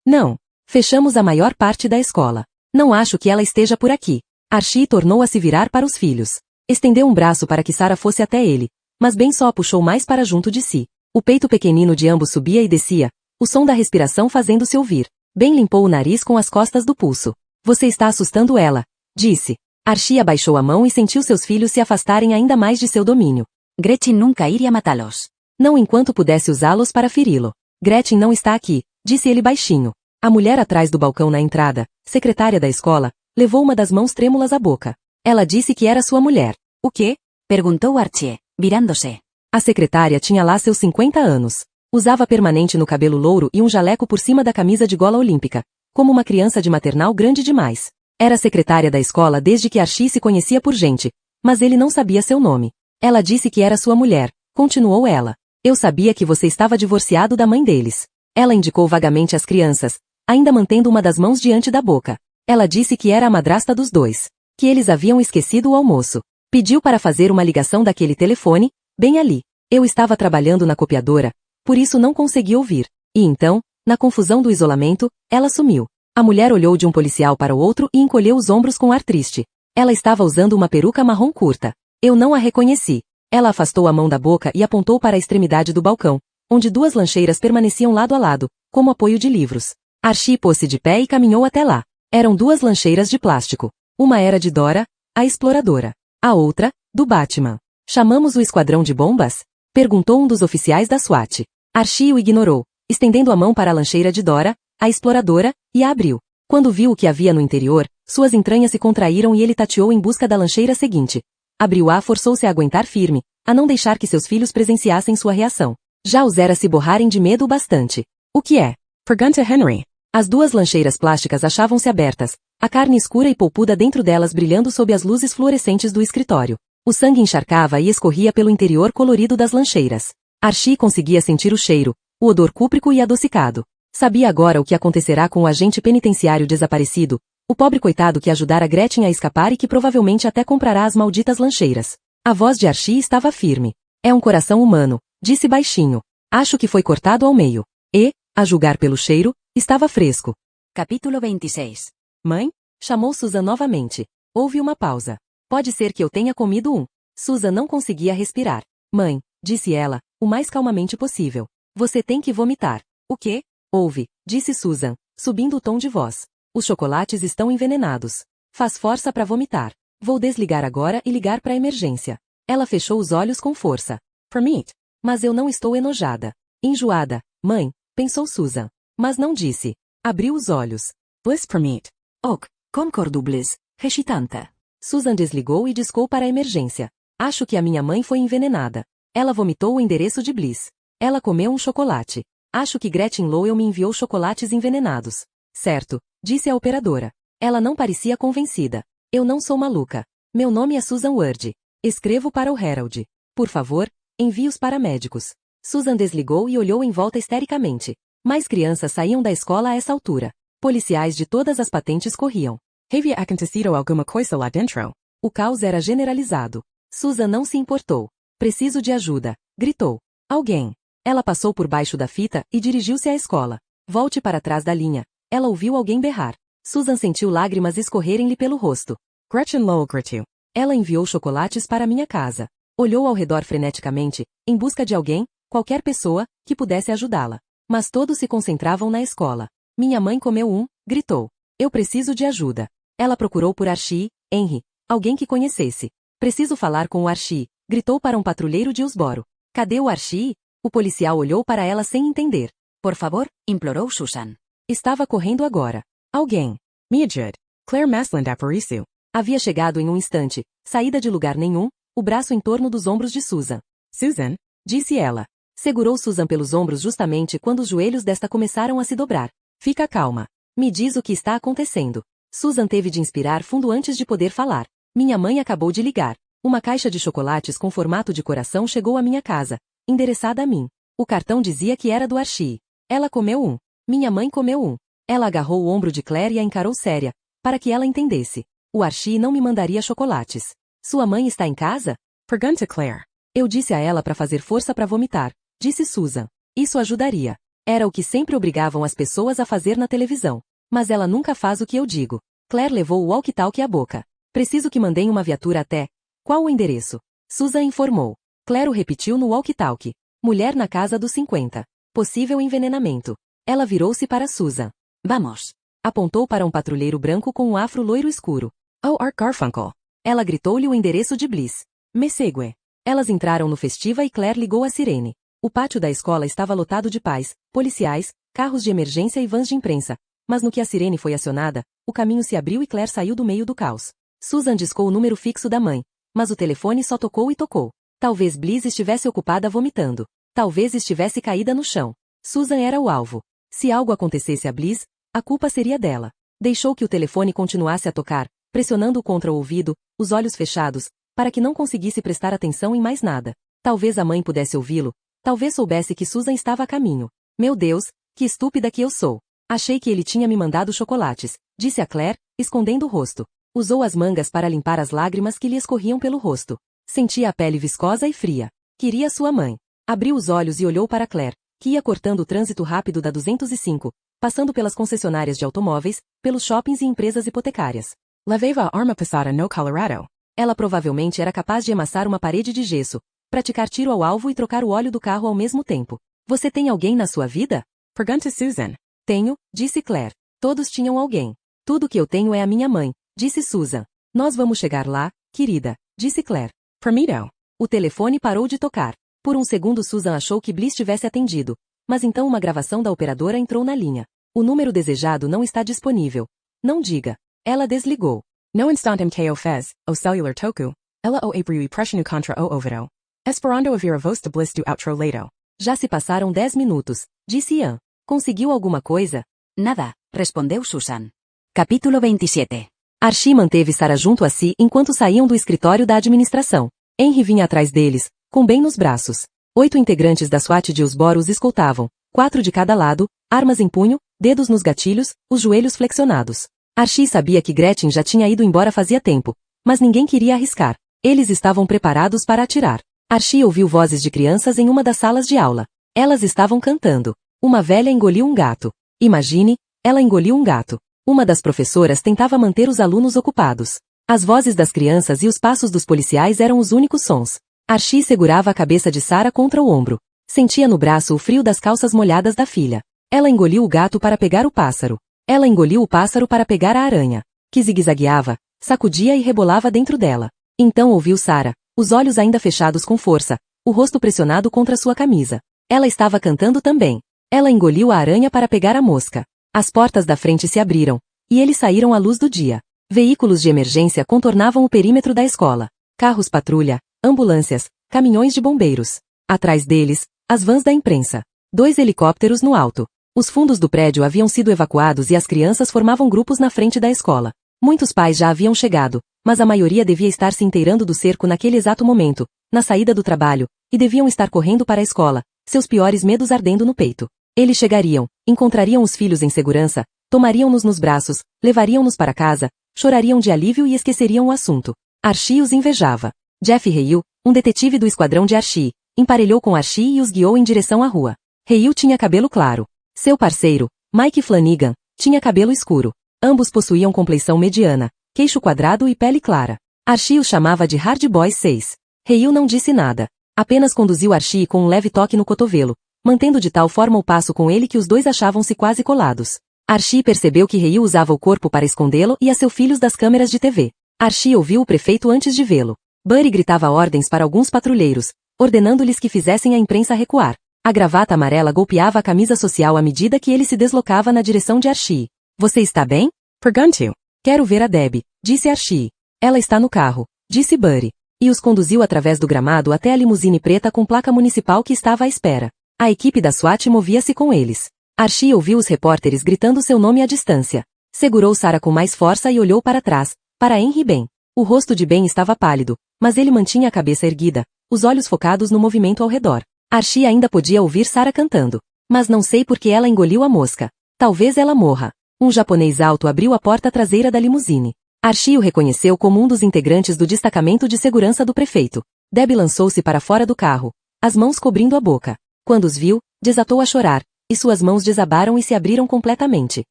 "Não. Fechamos a maior parte da escola. Não acho que ela esteja por aqui." Archie tornou a se virar para os filhos. Estendeu um braço para que Sarah fosse até ele, mas Ben só a puxou mais para junto de si. O peito pequenino de ambos subia e descia, o som da respiração fazendo-se ouvir. Ben limpou o nariz com as costas do pulso. Você está assustando ela, disse. Archie abaixou a mão e sentiu seus filhos se afastarem ainda mais de seu domínio. Gretchen nunca iria matá-los. Não enquanto pudesse usá-los para feri-lo. Gretchen não está aqui, disse ele baixinho. A mulher atrás do balcão na entrada, secretária da escola, levou uma das mãos trêmulas à boca. Ela disse que era sua mulher. O quê? Perguntou Archie, virando-se. A secretária tinha lá seus 50 anos. Usava permanente no cabelo louro e um jaleco por cima da camisa de gola olímpica, como uma criança de maternal grande demais. Era secretária da escola desde que Archie se conhecia por gente, mas ele não sabia seu nome. Ela disse que era sua mulher, continuou ela. Eu sabia que você estava divorciado da mãe deles. Ela indicou vagamente as crianças, ainda mantendo uma das mãos diante da boca. Ela disse que era a madrasta dos dois, que eles haviam esquecido o almoço. Pediu para fazer uma ligação daquele telefone, bem ali. Eu estava trabalhando na copiadora, por isso não consegui ouvir. E então, na confusão do isolamento, ela sumiu. A mulher olhou de um policial para o outro e encolheu os ombros com ar triste. Ela estava usando uma peruca marrom curta. Eu não a reconheci. Ela afastou a mão da boca e apontou para a extremidade do balcão, onde duas lancheiras permaneciam lado a lado, como apoio de livros. Archie pôs-se de pé e caminhou até lá. Eram duas lancheiras de plástico. Uma era de Dora, a exploradora. A outra, do Batman. Chamamos o esquadrão de bombas? Perguntou um dos oficiais da SWAT. Archie o ignorou, estendendo a mão para a lancheira de Dora, a exploradora, e a abriu. Quando viu o que havia no interior, suas entranhas se contraíram e ele tateou em busca da lancheira seguinte. Abriu-a, forçou-se a aguentar firme, a não deixar que seus filhos presenciassem sua reação. Já os era se borrarem de medo o bastante. O que é? Pergunta Henry. As duas lancheiras plásticas achavam-se abertas, a carne escura e polpuda dentro delas brilhando sob as luzes fluorescentes do escritório. O sangue encharcava e escorria pelo interior colorido das lancheiras. Archie conseguia sentir o cheiro, o odor cúprico e adocicado. Sabia agora o que acontecerá com o agente penitenciário desaparecido, o pobre coitado que ajudara Gretchen a escapar e que provavelmente até comprará as malditas lancheiras. A voz de Archie estava firme. É um coração humano, disse baixinho. Acho que foi cortado ao meio. E, a julgar pelo cheiro, estava fresco. Capítulo 26. Mãe? Chamou Susan novamente. Houve uma pausa. Pode ser que eu tenha comido um. Susan não conseguia respirar. Mãe, disse ela, o mais calmamente possível. Você tem que vomitar. O quê? Ouve, disse Susan, subindo o tom de voz. Os chocolates estão envenenados. Faz força para vomitar. Vou desligar agora e ligar para a emergência. Ela fechou os olhos com força. Permit. Mas eu não estou enojada. Enjoada, mãe, pensou Susan. Mas não disse. Abriu os olhos. Bliss permit. Ok, concordubles, recitanta. Susan desligou e discou para a emergência. Acho que a minha mãe foi envenenada. Ela vomitou o endereço de Bliss. Ela comeu um chocolate. Acho que Gretchen Lowell me enviou chocolates envenenados. Certo, disse a operadora. Ela não parecia convencida. Eu não sou maluca. Meu nome é Susan Ward. Escrevo para o Herald. Por favor, envie os paramédicos. Susan desligou e olhou em volta histericamente. Mais crianças saíam da escola a essa altura. Policiais de todas as patentes corriam. Havia acontecido alguma coisa lá dentro. O caos era generalizado. Susan não se importou. Preciso de ajuda, gritou. Alguém. Ela passou por baixo da fita e dirigiu-se à escola. Volte para trás da linha. Ela ouviu alguém berrar. Susan sentiu lágrimas escorrerem-lhe pelo rosto. Gretchen Lowell gritou. Ela enviou chocolates para minha casa. Olhou ao redor freneticamente, em busca de alguém, qualquer pessoa, que pudesse ajudá-la. Mas todos se concentravam na escola. Minha mãe comeu um, gritou. Eu preciso de ajuda. Ela procurou por Archie, Henry, alguém que conhecesse. Preciso falar com o Archie, gritou para um patrulheiro de Usboro. Cadê o Archie? O policial olhou para ela sem entender. Por favor, implorou Susan. Estava correndo agora. Alguém. Me ajude. Claire Maslin apareceu. Havia chegado em um instante, saída de lugar nenhum, o braço em torno dos ombros de Susan. Susan, disse ela. Segurou Susan pelos ombros justamente quando os joelhos desta começaram a se dobrar. Fica calma. Me diz o que está acontecendo. Susan teve de inspirar fundo antes de poder falar. Minha mãe acabou de ligar. Uma caixa de chocolates com formato de coração chegou à minha casa, endereçada a mim. O cartão dizia que era do Archie. Ela comeu um. Minha mãe comeu um. Ela agarrou o ombro de Claire e a encarou séria, para que ela entendesse. O Archie não me mandaria chocolates. Sua mãe está em casa? Pergunta Claire. Eu disse a ela para fazer força para vomitar, disse Susan. Isso ajudaria. Era o que sempre obrigavam as pessoas a fazer na televisão. Mas ela nunca faz o que eu digo. Claire levou o walkie-talkie à boca. Preciso que mandem uma viatura até. Qual o endereço? Susan informou. Claire o repetiu no walkie-talkie. Mulher na casa dos 50. Possível envenenamento. Ela virou-se para Susan. Vamos. Apontou para um patrulheiro branco com um afro loiro escuro. Oh, Art Garfunkel. Ela gritou-lhe o endereço de Bliss. Me segue. Elas entraram no festiva e Claire ligou a sirene. O pátio da escola estava lotado de pais, policiais, carros de emergência e vans de imprensa. Mas no que a sirene foi acionada, o caminho se abriu e Claire saiu do meio do caos. Susan discou o número fixo da mãe, mas o telefone só tocou e tocou. Talvez Bliss estivesse ocupada vomitando. Talvez estivesse caída no chão. Susan era o alvo. Se algo acontecesse a Bliss, a culpa seria dela. Deixou que o telefone continuasse a tocar, pressionando-o contra o ouvido, os olhos fechados, para que não conseguisse prestar atenção em mais nada. Talvez a mãe pudesse ouvi-lo, talvez soubesse que Susan estava a caminho. Meu Deus, que estúpida que eu sou. Achei que ele tinha me mandado chocolates, disse a Claire, escondendo o rosto. Usou as mangas para limpar as lágrimas que lhe escorriam pelo rosto. Sentia a pele viscosa e fria. Queria sua mãe. Abriu os olhos e olhou para Claire, que ia cortando o trânsito rápido da 205, passando pelas concessionárias de automóveis, pelos shoppings e empresas hipotecárias. Levava a arma passada no Colorado. Ela provavelmente era capaz de amassar uma parede de gesso, praticar tiro ao alvo e trocar o óleo do carro ao mesmo tempo. Você tem alguém na sua vida? Pergunta Susan. Tenho, disse Claire. Todos tinham alguém. Tudo que eu tenho é a minha mãe, disse Susan. Nós vamos chegar lá, querida, disse Claire. Permito. O telefone parou de tocar. Por um segundo Susan achou que Bliss tivesse atendido, mas então uma gravação da operadora entrou na linha. O número desejado não está disponível. Não diga. Ela desligou. No instante mko fez, o cellular toku, ela o abriu e pressionou contra o ouvido. Esperando ouvir a voz de Bliss do outro lado. Já se passaram 10 minutos, disse Ian. Conseguiu alguma coisa? Nada, respondeu Susan. Capítulo 27. Archie manteve Sarah junto a si enquanto saíam do escritório da administração. Henry vinha atrás deles, com Ben nos braços. 8 integrantes da SWAT de Osboro os escoltavam, 4 de cada lado, armas em punho, dedos nos gatilhos, os joelhos flexionados. Archie sabia que Gretchen já tinha ido embora fazia tempo, mas ninguém queria arriscar. Eles estavam preparados para atirar. Archie ouviu vozes de crianças em uma das salas de aula. Elas estavam cantando. Uma velha engoliu um gato. Imagine, ela engoliu um gato. Uma das professoras tentava manter os alunos ocupados. As vozes das crianças e os passos dos policiais eram os únicos sons. Archie segurava a cabeça de Sarah contra o ombro. Sentia no braço o frio das calças molhadas da filha. Ela engoliu o gato para pegar o pássaro. Ela engoliu o pássaro para pegar a aranha, que zigue-zagueava, sacudia e rebolava dentro dela. Então ouviu Sarah, os olhos ainda fechados com força, o rosto pressionado contra sua camisa. Ela estava cantando também. Ela engoliu a aranha para pegar a mosca. As portas da frente se abriram, e eles saíram à luz do dia. Veículos de emergência contornavam o perímetro da escola. Carros patrulha, ambulâncias, caminhões de bombeiros. Atrás deles, as vans da imprensa. 2 helicópteros no alto. Os fundos do prédio haviam sido evacuados e as crianças formavam grupos na frente da escola. Muitos pais já haviam chegado, mas a maioria devia estar se inteirando do cerco naquele exato momento, na saída do trabalho, e deviam estar correndo para a escola, seus piores medos ardendo no peito. Eles chegariam, encontrariam os filhos em segurança, tomariam-nos nos braços, levariam-nos para casa, chorariam de alívio e esqueceriam o assunto. Archie os invejava. Jeff Hale, um detetive do esquadrão de Archie, emparelhou com Archie e os guiou em direção à rua. Hale tinha cabelo claro. Seu parceiro, Mike Flanagan, tinha cabelo escuro. Ambos possuíam compleição mediana, queixo quadrado e pele clara. Archie os chamava de Hard Boys 6. Hale não disse nada. Apenas conduziu Archie com um leve toque no cotovelo, mantendo de tal forma o passo com ele que os dois achavam-se quase colados. Archie percebeu que Hale usava o corpo para escondê-lo e a seus filhos das câmeras de TV. Archie ouviu o prefeito antes de vê-lo. Buddy gritava ordens para alguns patrulheiros, ordenando-lhes que fizessem a imprensa recuar. A gravata amarela golpeava a camisa social à medida que ele se deslocava na direção de Archie. Você está bem? Pergunto. Quero ver a Debbie, disse Archie. Ela está no carro, disse Buddy. E os conduziu através do gramado até a limusine preta com placa municipal que estava à espera. A equipe da SWAT movia-se com eles. Archie ouviu os repórteres gritando seu nome à distância. Segurou Sarah com mais força e olhou para trás, para Henry Ben. O rosto de Ben estava pálido, mas ele mantinha a cabeça erguida, os olhos focados no movimento ao redor. Archie ainda podia ouvir Sarah cantando. Mas não sei por que ela engoliu a mosca. Talvez ela morra. Um japonês alto abriu a porta traseira da limusine. Archie o reconheceu como um dos integrantes do destacamento de segurança do prefeito. Debbie lançou-se para fora do carro, as mãos cobrindo a boca. Quando os viu, desatou a chorar, e suas mãos desabaram e se abriram completamente.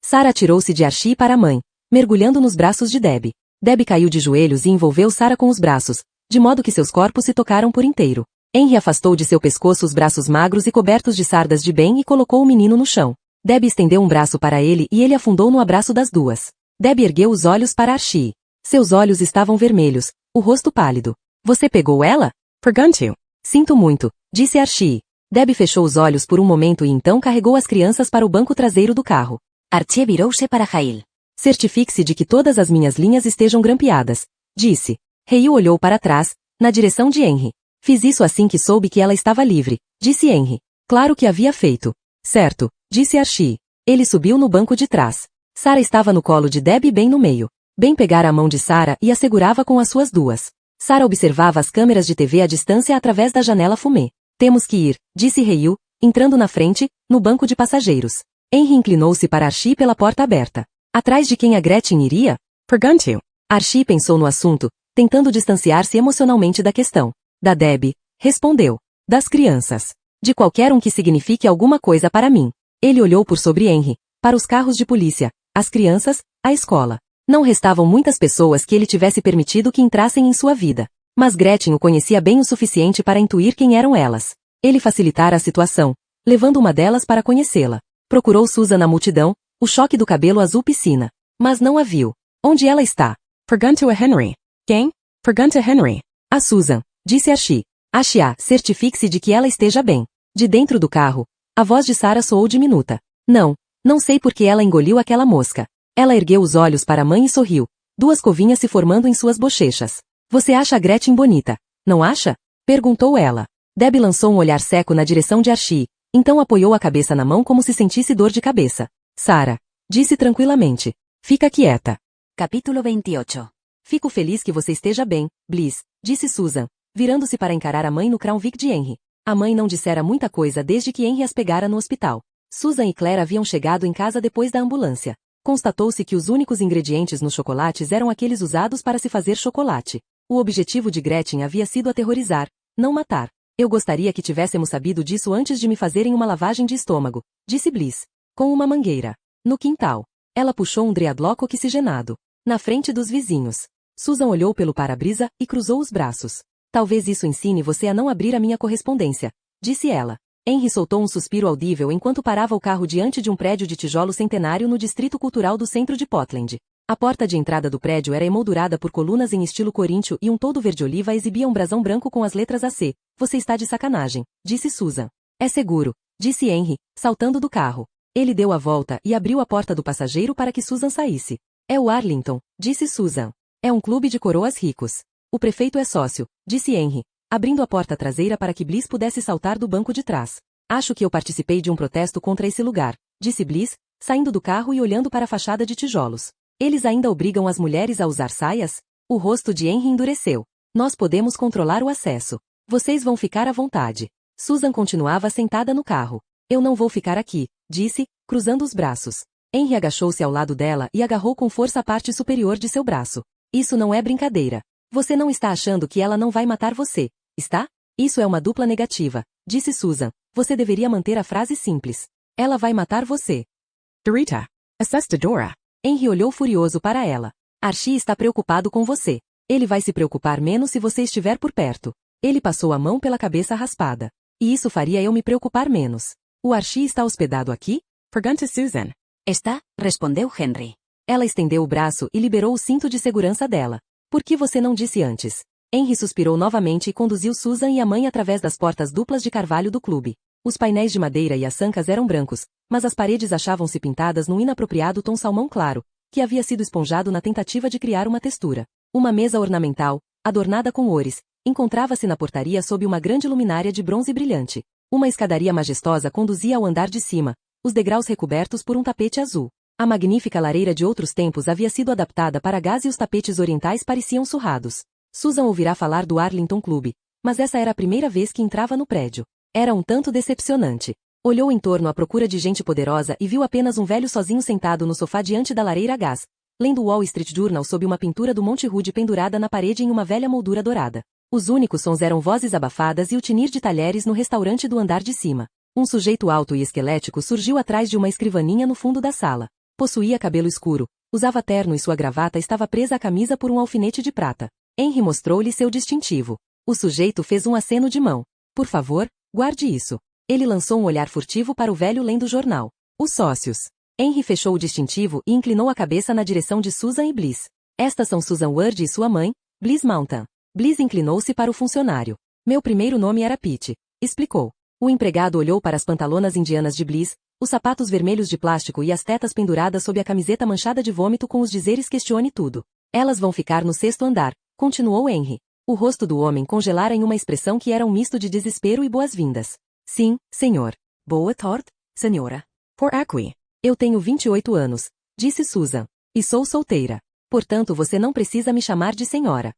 Sarah tirou-se de Archie para a mãe, mergulhando nos braços de Debbie. Debbie caiu de joelhos e envolveu Sarah com os braços, de modo que seus corpos se tocaram por inteiro. Henry afastou de seu pescoço os braços magros e cobertos de sardas de bem e colocou o menino no chão. Debbie estendeu um braço para ele e ele afundou no abraço das duas. Debbie ergueu os olhos para Archie. Seus olhos estavam vermelhos, o rosto pálido. Você pegou ela? Forgot to. Sinto muito, disse Archie. Debbie fechou os olhos por um momento e então carregou as crianças para o banco traseiro do carro. Archie virou-se para Hale. Certifique-se de que todas as minhas linhas estejam grampeadas, disse. Hale olhou para trás, na direção de Henry. Fiz isso assim que soube que ela estava livre, disse Henry. Claro que havia feito. Certo, disse Archie. Ele subiu no banco de trás. Sarah estava no colo de Debbie bem no meio. Ben pegara a mão de Sarah e a segurava com as suas duas. Sarah observava as câmeras de TV à distância através da janela fumê. Temos que ir, disse Hale, entrando na frente, no banco de passageiros. Henry inclinou-se para Archie pela porta aberta. Atrás de quem a Gretchen iria? Forgot to. Archie pensou no assunto, tentando distanciar-se emocionalmente da questão. Da Debbie, respondeu. Das crianças. De qualquer um que signifique alguma coisa para mim. Ele olhou por sobre Henry, para os carros de polícia, as crianças, a escola. Não restavam muitas pessoas que ele tivesse permitido que entrassem em sua vida. Mas Gretchen o conhecia bem o suficiente para intuir quem eram elas. Ele facilitara a situação, levando uma delas para conhecê-la. Procurou Susan na multidão, o choque do cabelo azul piscina. Mas não a viu. Onde ela está? Forgot to a Henry. Quem? Forgot to Henry. A Susan, disse Archie. Archie, certifique-se de que ela esteja bem. De dentro do carro, a voz de Sarah soou diminuta. Não sei por que ela engoliu aquela mosca. Ela ergueu os olhos para a mãe e sorriu, duas covinhas se formando em suas bochechas. Você acha a Gretchen bonita, não acha? Perguntou ela. Debbie lançou um olhar seco na direção de Archie, então apoiou a cabeça na mão como se sentisse dor de cabeça. Sarah, disse tranquilamente. Fica quieta. Capítulo 28. Fico feliz que você esteja bem, Bliss, disse Susan, virando-se para encarar a mãe no Crown Vic de Henry. A mãe não dissera muita coisa desde que Henry as pegara no hospital. Susan e Claire haviam chegado em casa depois da ambulância. Constatou-se que os únicos ingredientes nos chocolates eram aqueles usados para se fazer chocolate. O objetivo de Gretchen havia sido aterrorizar, não matar. Eu gostaria que tivéssemos sabido disso antes de me fazerem uma lavagem de estômago, disse Bliss. Com uma mangueira. No quintal. Ela puxou um dreadlock oxigenado. Na frente dos vizinhos. Susan olhou pelo para-brisa e cruzou os braços. Talvez isso ensine você a não abrir a minha correspondência, disse ela. Henry soltou um suspiro audível enquanto parava o carro diante de um prédio de tijolo centenário no Distrito Cultural do centro de Portland. A porta de entrada do prédio era emoldurada por colunas em estilo coríntio e um toldo verde-oliva exibia um brasão branco com as letras AC. Você está de sacanagem, disse Susan. É seguro, disse Henry, saltando do carro. Ele deu a volta e abriu a porta do passageiro para que Susan saísse. É o Arlington, disse Susan. É um clube de coroas ricos. O prefeito é sócio, disse Henry, abrindo a porta traseira para que Bliss pudesse saltar do banco de trás. Acho que eu participei de um protesto contra esse lugar, disse Bliss, saindo do carro e olhando para a fachada de tijolos. Eles ainda obrigam as mulheres a usar saias? O rosto de Henry endureceu. Nós podemos controlar o acesso. Vocês vão ficar à vontade. Susan continuava sentada no carro. Eu não vou ficar aqui, disse, cruzando os braços. Henry agachou-se ao lado dela e agarrou com força a parte superior de seu braço. Isso não é brincadeira. Você não está achando que ela não vai matar você, está? Isso é uma dupla negativa, disse Susan. Você deveria manter a frase simples. Ela vai matar você. Dorita. Assessed Dora. Henry olhou furioso para ela. Archie está preocupado com você. Ele vai se preocupar menos se você estiver por perto. Ele passou a mão pela cabeça raspada. E isso faria eu me preocupar menos. O Archie está hospedado aqui? Forgot to Susan. Está, respondeu Henry. Ela estendeu o braço e liberou o cinto de segurança dela. Por que você não disse antes? Henry suspirou novamente e conduziu Susan e a mãe através das portas duplas de carvalho do clube. Os painéis de madeira e as sancas eram brancos, mas as paredes achavam-se pintadas num inapropriado tom salmão claro, que havia sido esponjado na tentativa de criar uma textura. Uma mesa ornamental, adornada com oures, encontrava-se na portaria sob uma grande luminária de bronze brilhante. Uma escadaria majestosa conduzia ao andar de cima, os degraus recobertos por um tapete azul. A magnífica lareira de outros tempos havia sido adaptada para gás e os tapetes orientais pareciam surrados. Susan ouvirá falar do Arlington Club, mas essa era a primeira vez que entrava no prédio. Era um tanto decepcionante. Olhou em torno à procura de gente poderosa e viu apenas um velho sozinho sentado no sofá diante da lareira a gás, lendo o Wall Street Journal sob uma pintura do Monte Hood pendurada na parede em uma velha moldura dourada. Os únicos sons eram vozes abafadas e o tinir de talheres no restaurante do andar de cima. Um sujeito alto e esquelético surgiu atrás de uma escrivaninha no fundo da sala. Possuía cabelo escuro, usava terno e sua gravata estava presa à camisa por um alfinete de prata. Henry mostrou-lhe seu distintivo. O sujeito fez um aceno de mão. Por favor, guarde isso. Ele lançou um olhar furtivo para o velho lendo o jornal. Os sócios. Henry fechou o distintivo e inclinou a cabeça na direção de Susan e Bliss. Estas são Susan Ward e sua mãe, Bliss Mountain. Bliss inclinou-se para o funcionário. Meu primeiro nome era Pete, explicou. O empregado olhou para as pantalonas indianas de Bliss, os sapatos vermelhos de plástico e as tetas penduradas sob a camiseta manchada de vômito com os dizeres questione tudo. Elas vão ficar no sexto andar, continuou Henry. O rosto do homem congelara em uma expressão que era um misto de desespero e boas-vindas. Sim, senhor. Boa tarde, senhora. Por aqui. Eu tenho 28 anos, disse Susan. E sou solteira. Portanto você não precisa me chamar de senhora.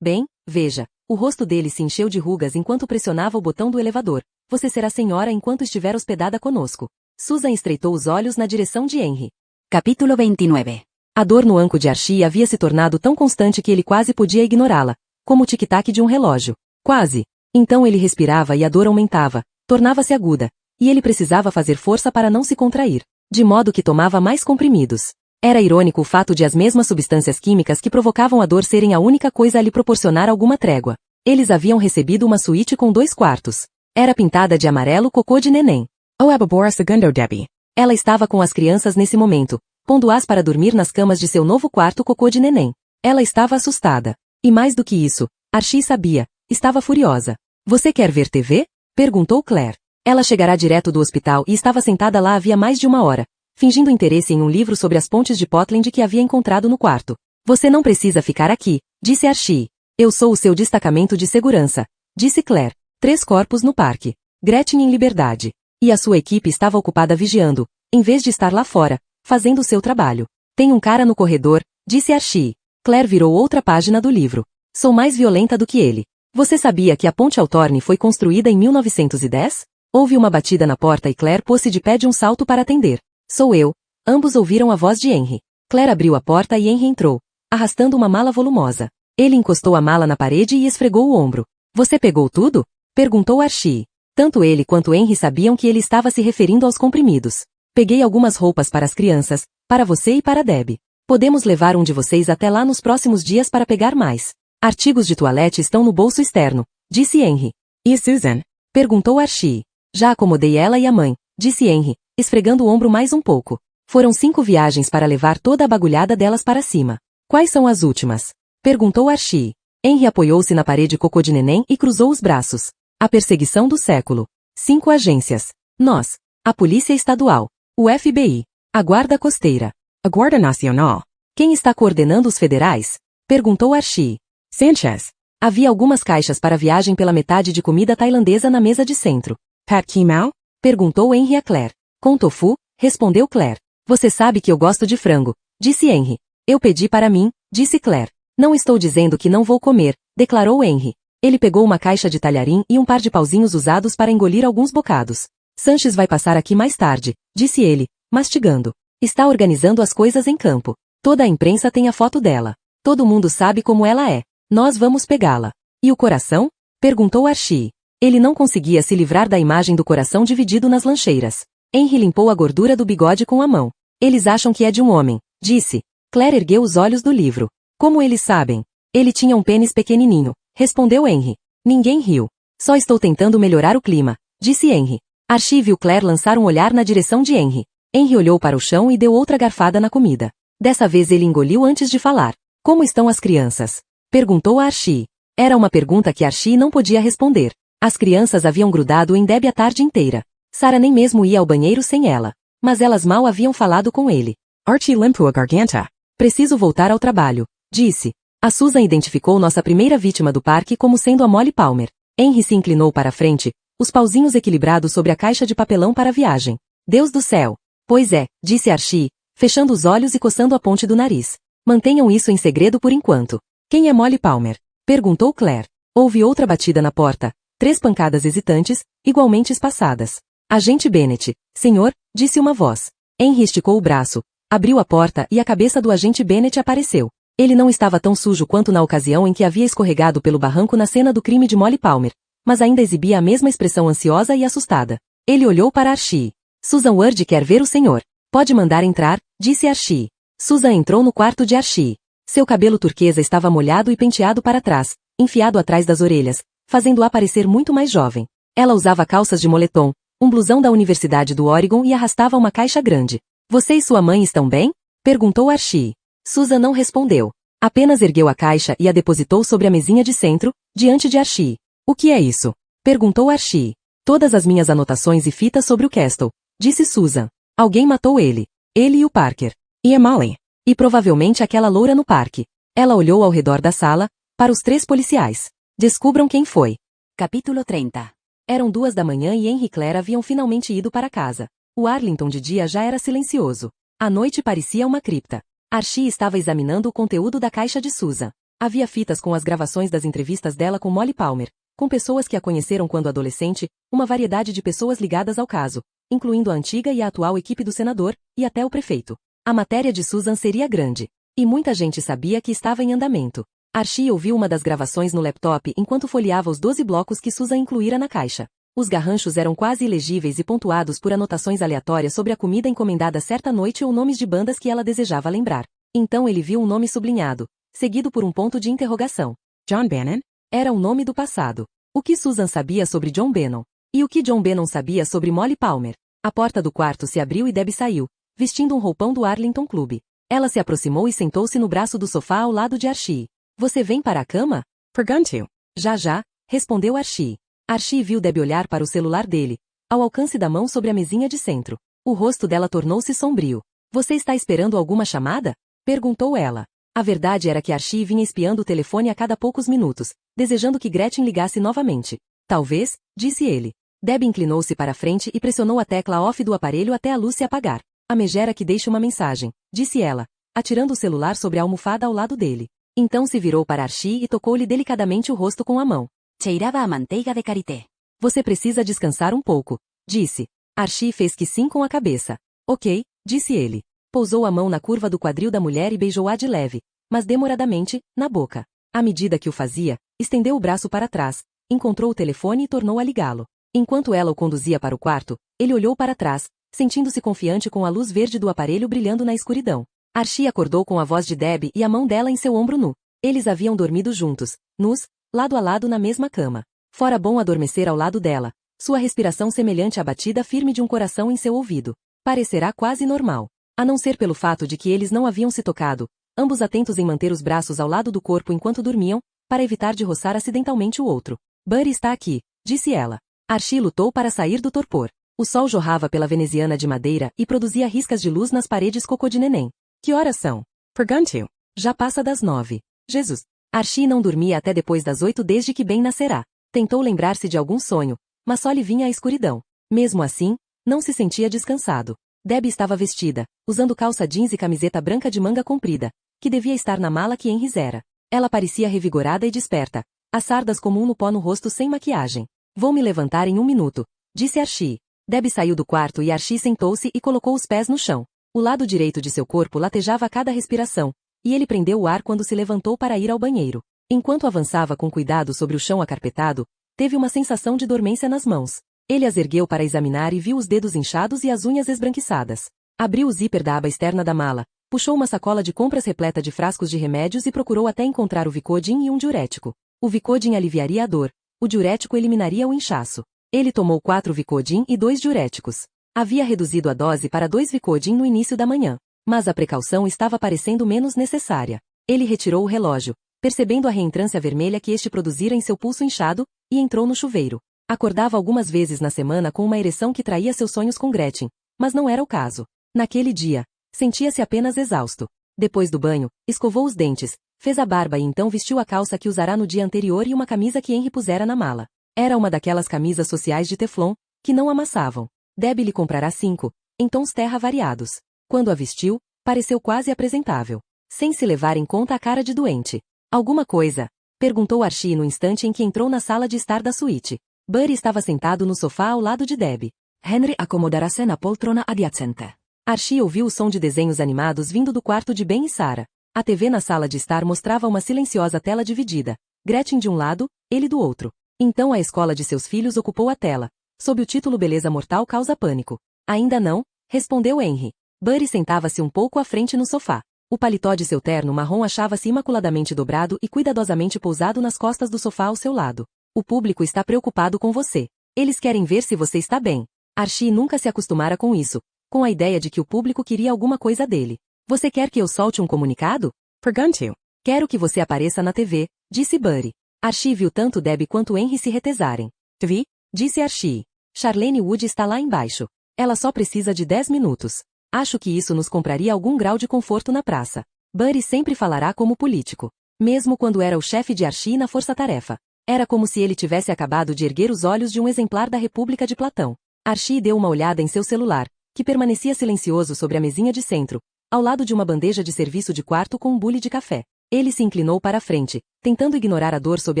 Bem, veja, o rosto dele se encheu de rugas enquanto pressionava o botão do elevador. Você será senhora enquanto estiver hospedada conosco. Susan estreitou os olhos na direção de Henry. Capítulo 29. A dor no anco de Archie havia se tornado tão constante que ele quase podia ignorá-la, como o tic-tac de um relógio. Quase. Então ele respirava e a dor aumentava, tornava-se aguda, e ele precisava fazer força para não se contrair, de modo que tomava mais comprimidos. Era irônico o fato de as mesmas substâncias químicas que provocavam a dor serem a única coisa a lhe proporcionar alguma trégua. Eles haviam recebido uma suíte com 2 quartos. Era pintada de amarelo cocô de neném. O ababora segundo Debbie. Ela estava com as crianças nesse momento, pondo-as para dormir nas camas de seu novo quarto cocô de neném. Ela estava assustada. E mais do que isso, Archie sabia, estava furiosa. Você quer ver TV? Perguntou Claire. Ela chegará direto do hospital e estava sentada lá havia mais de 1 hora, fingindo interesse em um livro sobre as pontes de Portland que havia encontrado no quarto. Você não precisa ficar aqui, disse Archie. Eu sou o seu destacamento de segurança, disse Claire. 3 corpos no parque. Gretchen em liberdade. E a sua equipe estava ocupada vigiando, em vez de estar lá fora, fazendo o seu trabalho. Tem um cara no corredor, disse Archie. Claire virou outra página do livro. Sou mais violenta do que ele. Você sabia que a ponte Altorne foi construída em 1910? Houve uma batida na porta e Claire pôs-se de pé de um salto para atender. Sou eu. Ambos ouviram a voz de Henry. Claire abriu a porta e Henry entrou, arrastando uma mala volumosa. Ele encostou a mala na parede e esfregou o ombro. Você pegou tudo? Perguntou Archie. Tanto ele quanto Henry sabiam que ele estava se referindo aos comprimidos. Peguei algumas roupas para as crianças, para você e para Debbie. Podemos levar um de vocês até lá nos próximos dias para pegar mais. Artigos de toalete estão no bolso externo, disse Henry. E Susan? Perguntou Archie. Já acomodei ela e a mãe, disse Henry, esfregando o ombro mais um pouco. Foram 5 viagens para levar toda a bagulhada delas para cima. Quais são as últimas? Perguntou Archie. Henry apoiou-se na parede cocô de neném e cruzou os braços. A perseguição do século. 5 agências. Nós. A Polícia Estadual. O FBI. A Guarda Costeira. A Guarda Nacional. Quem está coordenando os federais? Perguntou Archie. Sanchez. Havia algumas caixas para viagem pela metade de comida tailandesa na mesa de centro. Pat Kimau? Perguntou Henry a Claire. Com tofu? Respondeu Claire. Você sabe que eu gosto de frango, disse Henry. Eu pedi para mim, disse Claire. Não estou dizendo que não vou comer, declarou Henry. Ele pegou uma caixa de talharim e um par de pauzinhos usados para engolir alguns bocados. Sanchez vai passar aqui mais tarde, disse ele, mastigando. Está organizando as coisas em campo. Toda a imprensa tem a foto dela. Todo mundo sabe como ela é. Nós vamos pegá-la. E o coração? Perguntou Archie. Ele não conseguia se livrar da imagem do coração dividido nas lancheiras. Henry limpou a gordura do bigode com a mão. Eles acham que é de um homem, disse. Claire ergueu os olhos do livro. Como eles sabem? Ele tinha um pênis pequenininho, respondeu Henry. Ninguém riu. Só estou tentando melhorar o clima, disse Henry. Archie viu Claire lançar um olhar na direção de Henry. Henry olhou para o chão e deu outra garfada na comida. Dessa vez ele engoliu antes de falar. Como estão as crianças? Perguntou a Archie. Era uma pergunta que Archie não podia responder. As crianças haviam grudado em Debbie a tarde inteira. Sarah nem mesmo ia ao banheiro sem ela. Mas elas mal haviam falado com ele. Archie limpou a garganta. Preciso voltar ao trabalho, disse. A Susan identificou nossa primeira vítima do parque como sendo a Molly Palmer. Henry se inclinou para a frente, os pauzinhos equilibrados sobre a caixa de papelão para a viagem. Deus do céu! Pois é, disse Archie, fechando os olhos e coçando a ponte do nariz. Mantenham isso em segredo por enquanto. Quem é Molly Palmer? Perguntou Claire. Houve outra batida na porta. 3 pancadas hesitantes, igualmente espaçadas. Agente Bennett, senhor, disse uma voz. Henry esticou o braço, abriu a porta e a cabeça do agente Bennett apareceu. Ele não estava tão sujo quanto na ocasião em que havia escorregado pelo barranco na cena do crime de Molly Palmer, mas ainda exibia a mesma expressão ansiosa e assustada. Ele olhou para Archie. Susan Ward quer ver o senhor. Pode mandar entrar, disse Archie. Susan entrou no quarto de Archie. Seu cabelo turquesa estava molhado e penteado para trás, enfiado atrás das orelhas, fazendo-a parecer muito mais jovem. Ela usava calças de moletom, um blusão da Universidade do Oregon e arrastava uma caixa grande. Você e sua mãe estão bem? Perguntou Archie. Susan não respondeu. Apenas ergueu a caixa e a depositou sobre a mesinha de centro, diante de Archie. O que é isso? Perguntou Archie. Todas as minhas anotações e fitas sobre o Castle, disse Susan. Alguém matou ele. Ele e o Parker. E a Molly. E provavelmente aquela loura no parque. Ela olhou ao redor da sala, para os 3 policiais. Descubram quem foi. Capítulo 30. Eram 2 da manhã e Henry e Claire haviam finalmente ido para casa. O Arlington de dia já era silencioso. À noite parecia uma cripta. Archie estava examinando o conteúdo da caixa de Susan. Havia fitas com as gravações das entrevistas dela com Molly Palmer, com pessoas que a conheceram quando adolescente, uma variedade de pessoas ligadas ao caso, incluindo a antiga e a atual equipe do senador, e até o prefeito. A matéria de Susan seria grande. E muita gente sabia que estava em andamento. Archie ouviu uma das gravações no laptop enquanto folheava os 12 blocos que Susan incluíra na caixa. Os garranchos eram quase ilegíveis e pontuados por anotações aleatórias sobre a comida encomendada certa noite ou nomes de bandas que ela desejava lembrar. Então ele viu um nome sublinhado, seguido por um ponto de interrogação. John Bannon? Era o nome do passado. O que Susan sabia sobre John Bannon? E o que John Bannon sabia sobre Molly Palmer? A porta do quarto se abriu e Debbie saiu, vestindo um roupão do Arlington Club. Ela se aproximou e sentou-se no braço do sofá ao lado de Archie. Você vem para a cama? Pergunto. Já, respondeu Archie. Archie viu Debbie olhar para o celular dele, ao alcance da mão sobre a mesinha de centro. O rosto dela tornou-se sombrio. Você está esperando alguma chamada? Perguntou ela. A verdade era que Archie vinha espiando o telefone a cada poucos minutos, desejando que Gretchen ligasse novamente. Talvez, disse ele. Debbie inclinou-se para a frente e pressionou a tecla off do aparelho até a luz se apagar. A megera que deixe uma mensagem, disse ela, atirando o celular sobre a almofada ao lado dele. Então se virou para Archie e tocou-lhe delicadamente o rosto com a mão. Cheirava a manteiga de karité. Você precisa descansar um pouco, disse. Archie fez que sim com a cabeça. Ok, disse ele. Pousou a mão na curva do quadril da mulher e beijou-a de leve, mas demoradamente, na boca. À medida que o fazia, estendeu o braço para trás, encontrou o telefone e tornou a ligá-lo. Enquanto ela o conduzia para o quarto, ele olhou para trás, sentindo-se confiante com a luz verde do aparelho brilhando na escuridão. Archie acordou com a voz de Debbie e a mão dela em seu ombro nu. Eles haviam dormido juntos, nus, lado a lado na mesma cama. Fora bom adormecer ao lado dela, sua respiração semelhante à batida firme de um coração em seu ouvido. Parecerá quase normal. A não ser pelo fato de que eles não haviam se tocado, ambos atentos em manter os braços ao lado do corpo enquanto dormiam, para evitar de roçar acidentalmente o outro. Buddy está aqui, disse ela. Archie lutou para sair do torpor. O sol jorrava pela veneziana de madeira e produzia riscas de luz nas paredes cocô de neném. Que horas são? Pergunto. Já passa das 9. Jesus. Archie não dormia até depois das 8 desde que Ben nascerá. Tentou lembrar-se de algum sonho, mas só lhe vinha a escuridão. Mesmo assim, não se sentia descansado. Debbie estava vestida, usando calça jeans e camiseta branca de manga comprida, que devia estar na mala que Henry era. Ela parecia revigorada e desperta, as sardas como no pó no rosto sem maquiagem. Vou me levantar em 1 minuto, disse Archie. Debbie saiu do quarto e Archie sentou-se e colocou os pés no chão. O lado direito de seu corpo latejava a cada respiração, e ele prendeu o ar quando se levantou para ir ao banheiro. Enquanto avançava com cuidado sobre o chão acarpetado, teve uma sensação de dormência nas mãos. Ele as ergueu para examinar e viu os dedos inchados e as unhas esbranquiçadas. Abriu o zíper da aba externa da mala, puxou uma sacola de compras repleta de frascos de remédios e procurou até encontrar o Vicodin e um diurético. O Vicodin aliviaria a dor, o diurético eliminaria o inchaço. Ele tomou 4 Vicodin e 2 diuréticos. Havia reduzido a dose para 2 Vicodin no início da manhã, mas a precaução estava parecendo menos necessária. Ele retirou o relógio, percebendo a reentrância vermelha que este produzira em seu pulso inchado, e entrou no chuveiro. Acordava algumas vezes na semana com uma ereção que traía seus sonhos com Gretchen, mas não era o caso. Naquele dia, sentia-se apenas exausto. Depois do banho, escovou os dentes, fez a barba e então vestiu a calça que usará no dia anterior e uma camisa que Henry pusera na mala. Era uma daquelas camisas sociais de teflon, que não amassavam. Debbie lhe comprará 5, em tons terra variados. Quando a vestiu, pareceu quase apresentável, sem se levar em conta a cara de doente. Alguma coisa? Perguntou Archie no instante em que entrou na sala de estar da suíte. Buddy estava sentado no sofá ao lado de Debbie. Henry acomodará-se na poltrona adiacente. Archie ouviu o som de desenhos animados vindo do quarto de Ben e Sarah. A TV na sala de estar mostrava uma silenciosa tela dividida. Gretchen de um lado, ele do outro. Então a escola de seus filhos ocupou a tela, sob o título Beleza Mortal Causa Pânico. Ainda não, respondeu Henry. Buddy sentava-se um pouco à frente no sofá. O paletó de seu terno marrom achava-se imaculadamente dobrado e cuidadosamente pousado nas costas do sofá ao seu lado. O público está preocupado com você. Eles querem ver se você está bem. Archie nunca se acostumara com isso, com a ideia de que o público queria alguma coisa dele. Você quer que eu solte um comunicado? Pergunto. Quero que você apareça na TV, disse Buddy. Archie viu tanto Debbie quanto Henry se retesarem. TV? Disse Archie. Charlene Wood está lá embaixo. Ela só precisa de 10 minutos. Acho que isso nos compraria algum grau de conforto na praça. Buddy sempre falará como político. Mesmo quando era o chefe de Archie na força-tarefa. Era como se ele tivesse acabado de erguer os olhos de um exemplar da República de Platão. Archie deu uma olhada em seu celular, que permanecia silencioso sobre a mesinha de centro, ao lado de uma bandeja de serviço de quarto com um bule de café. Ele se inclinou para a frente, tentando ignorar a dor sob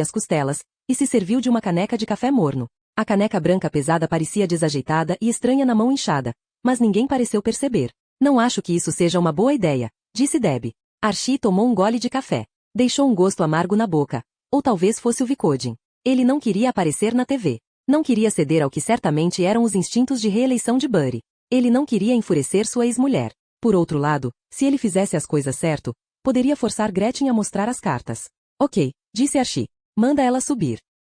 as costelas, e se serviu de uma caneca de café morno. A caneca branca pesada parecia desajeitada e estranha na mão inchada, mas ninguém pareceu perceber. Não acho que isso seja uma boa ideia, disse Debbie. Archie tomou um gole de café. Deixou um gosto amargo na boca. Ou talvez fosse o Vicodin. Ele não queria aparecer na TV. Não queria ceder ao que certamente eram os instintos de reeleição de Buddy. Ele não queria enfurecer sua ex-mulher. Por outro lado, se ele fizesse as coisas certo, poderia forçar Gretchen a mostrar as cartas. Ok, disse Archie. Manda ela subir.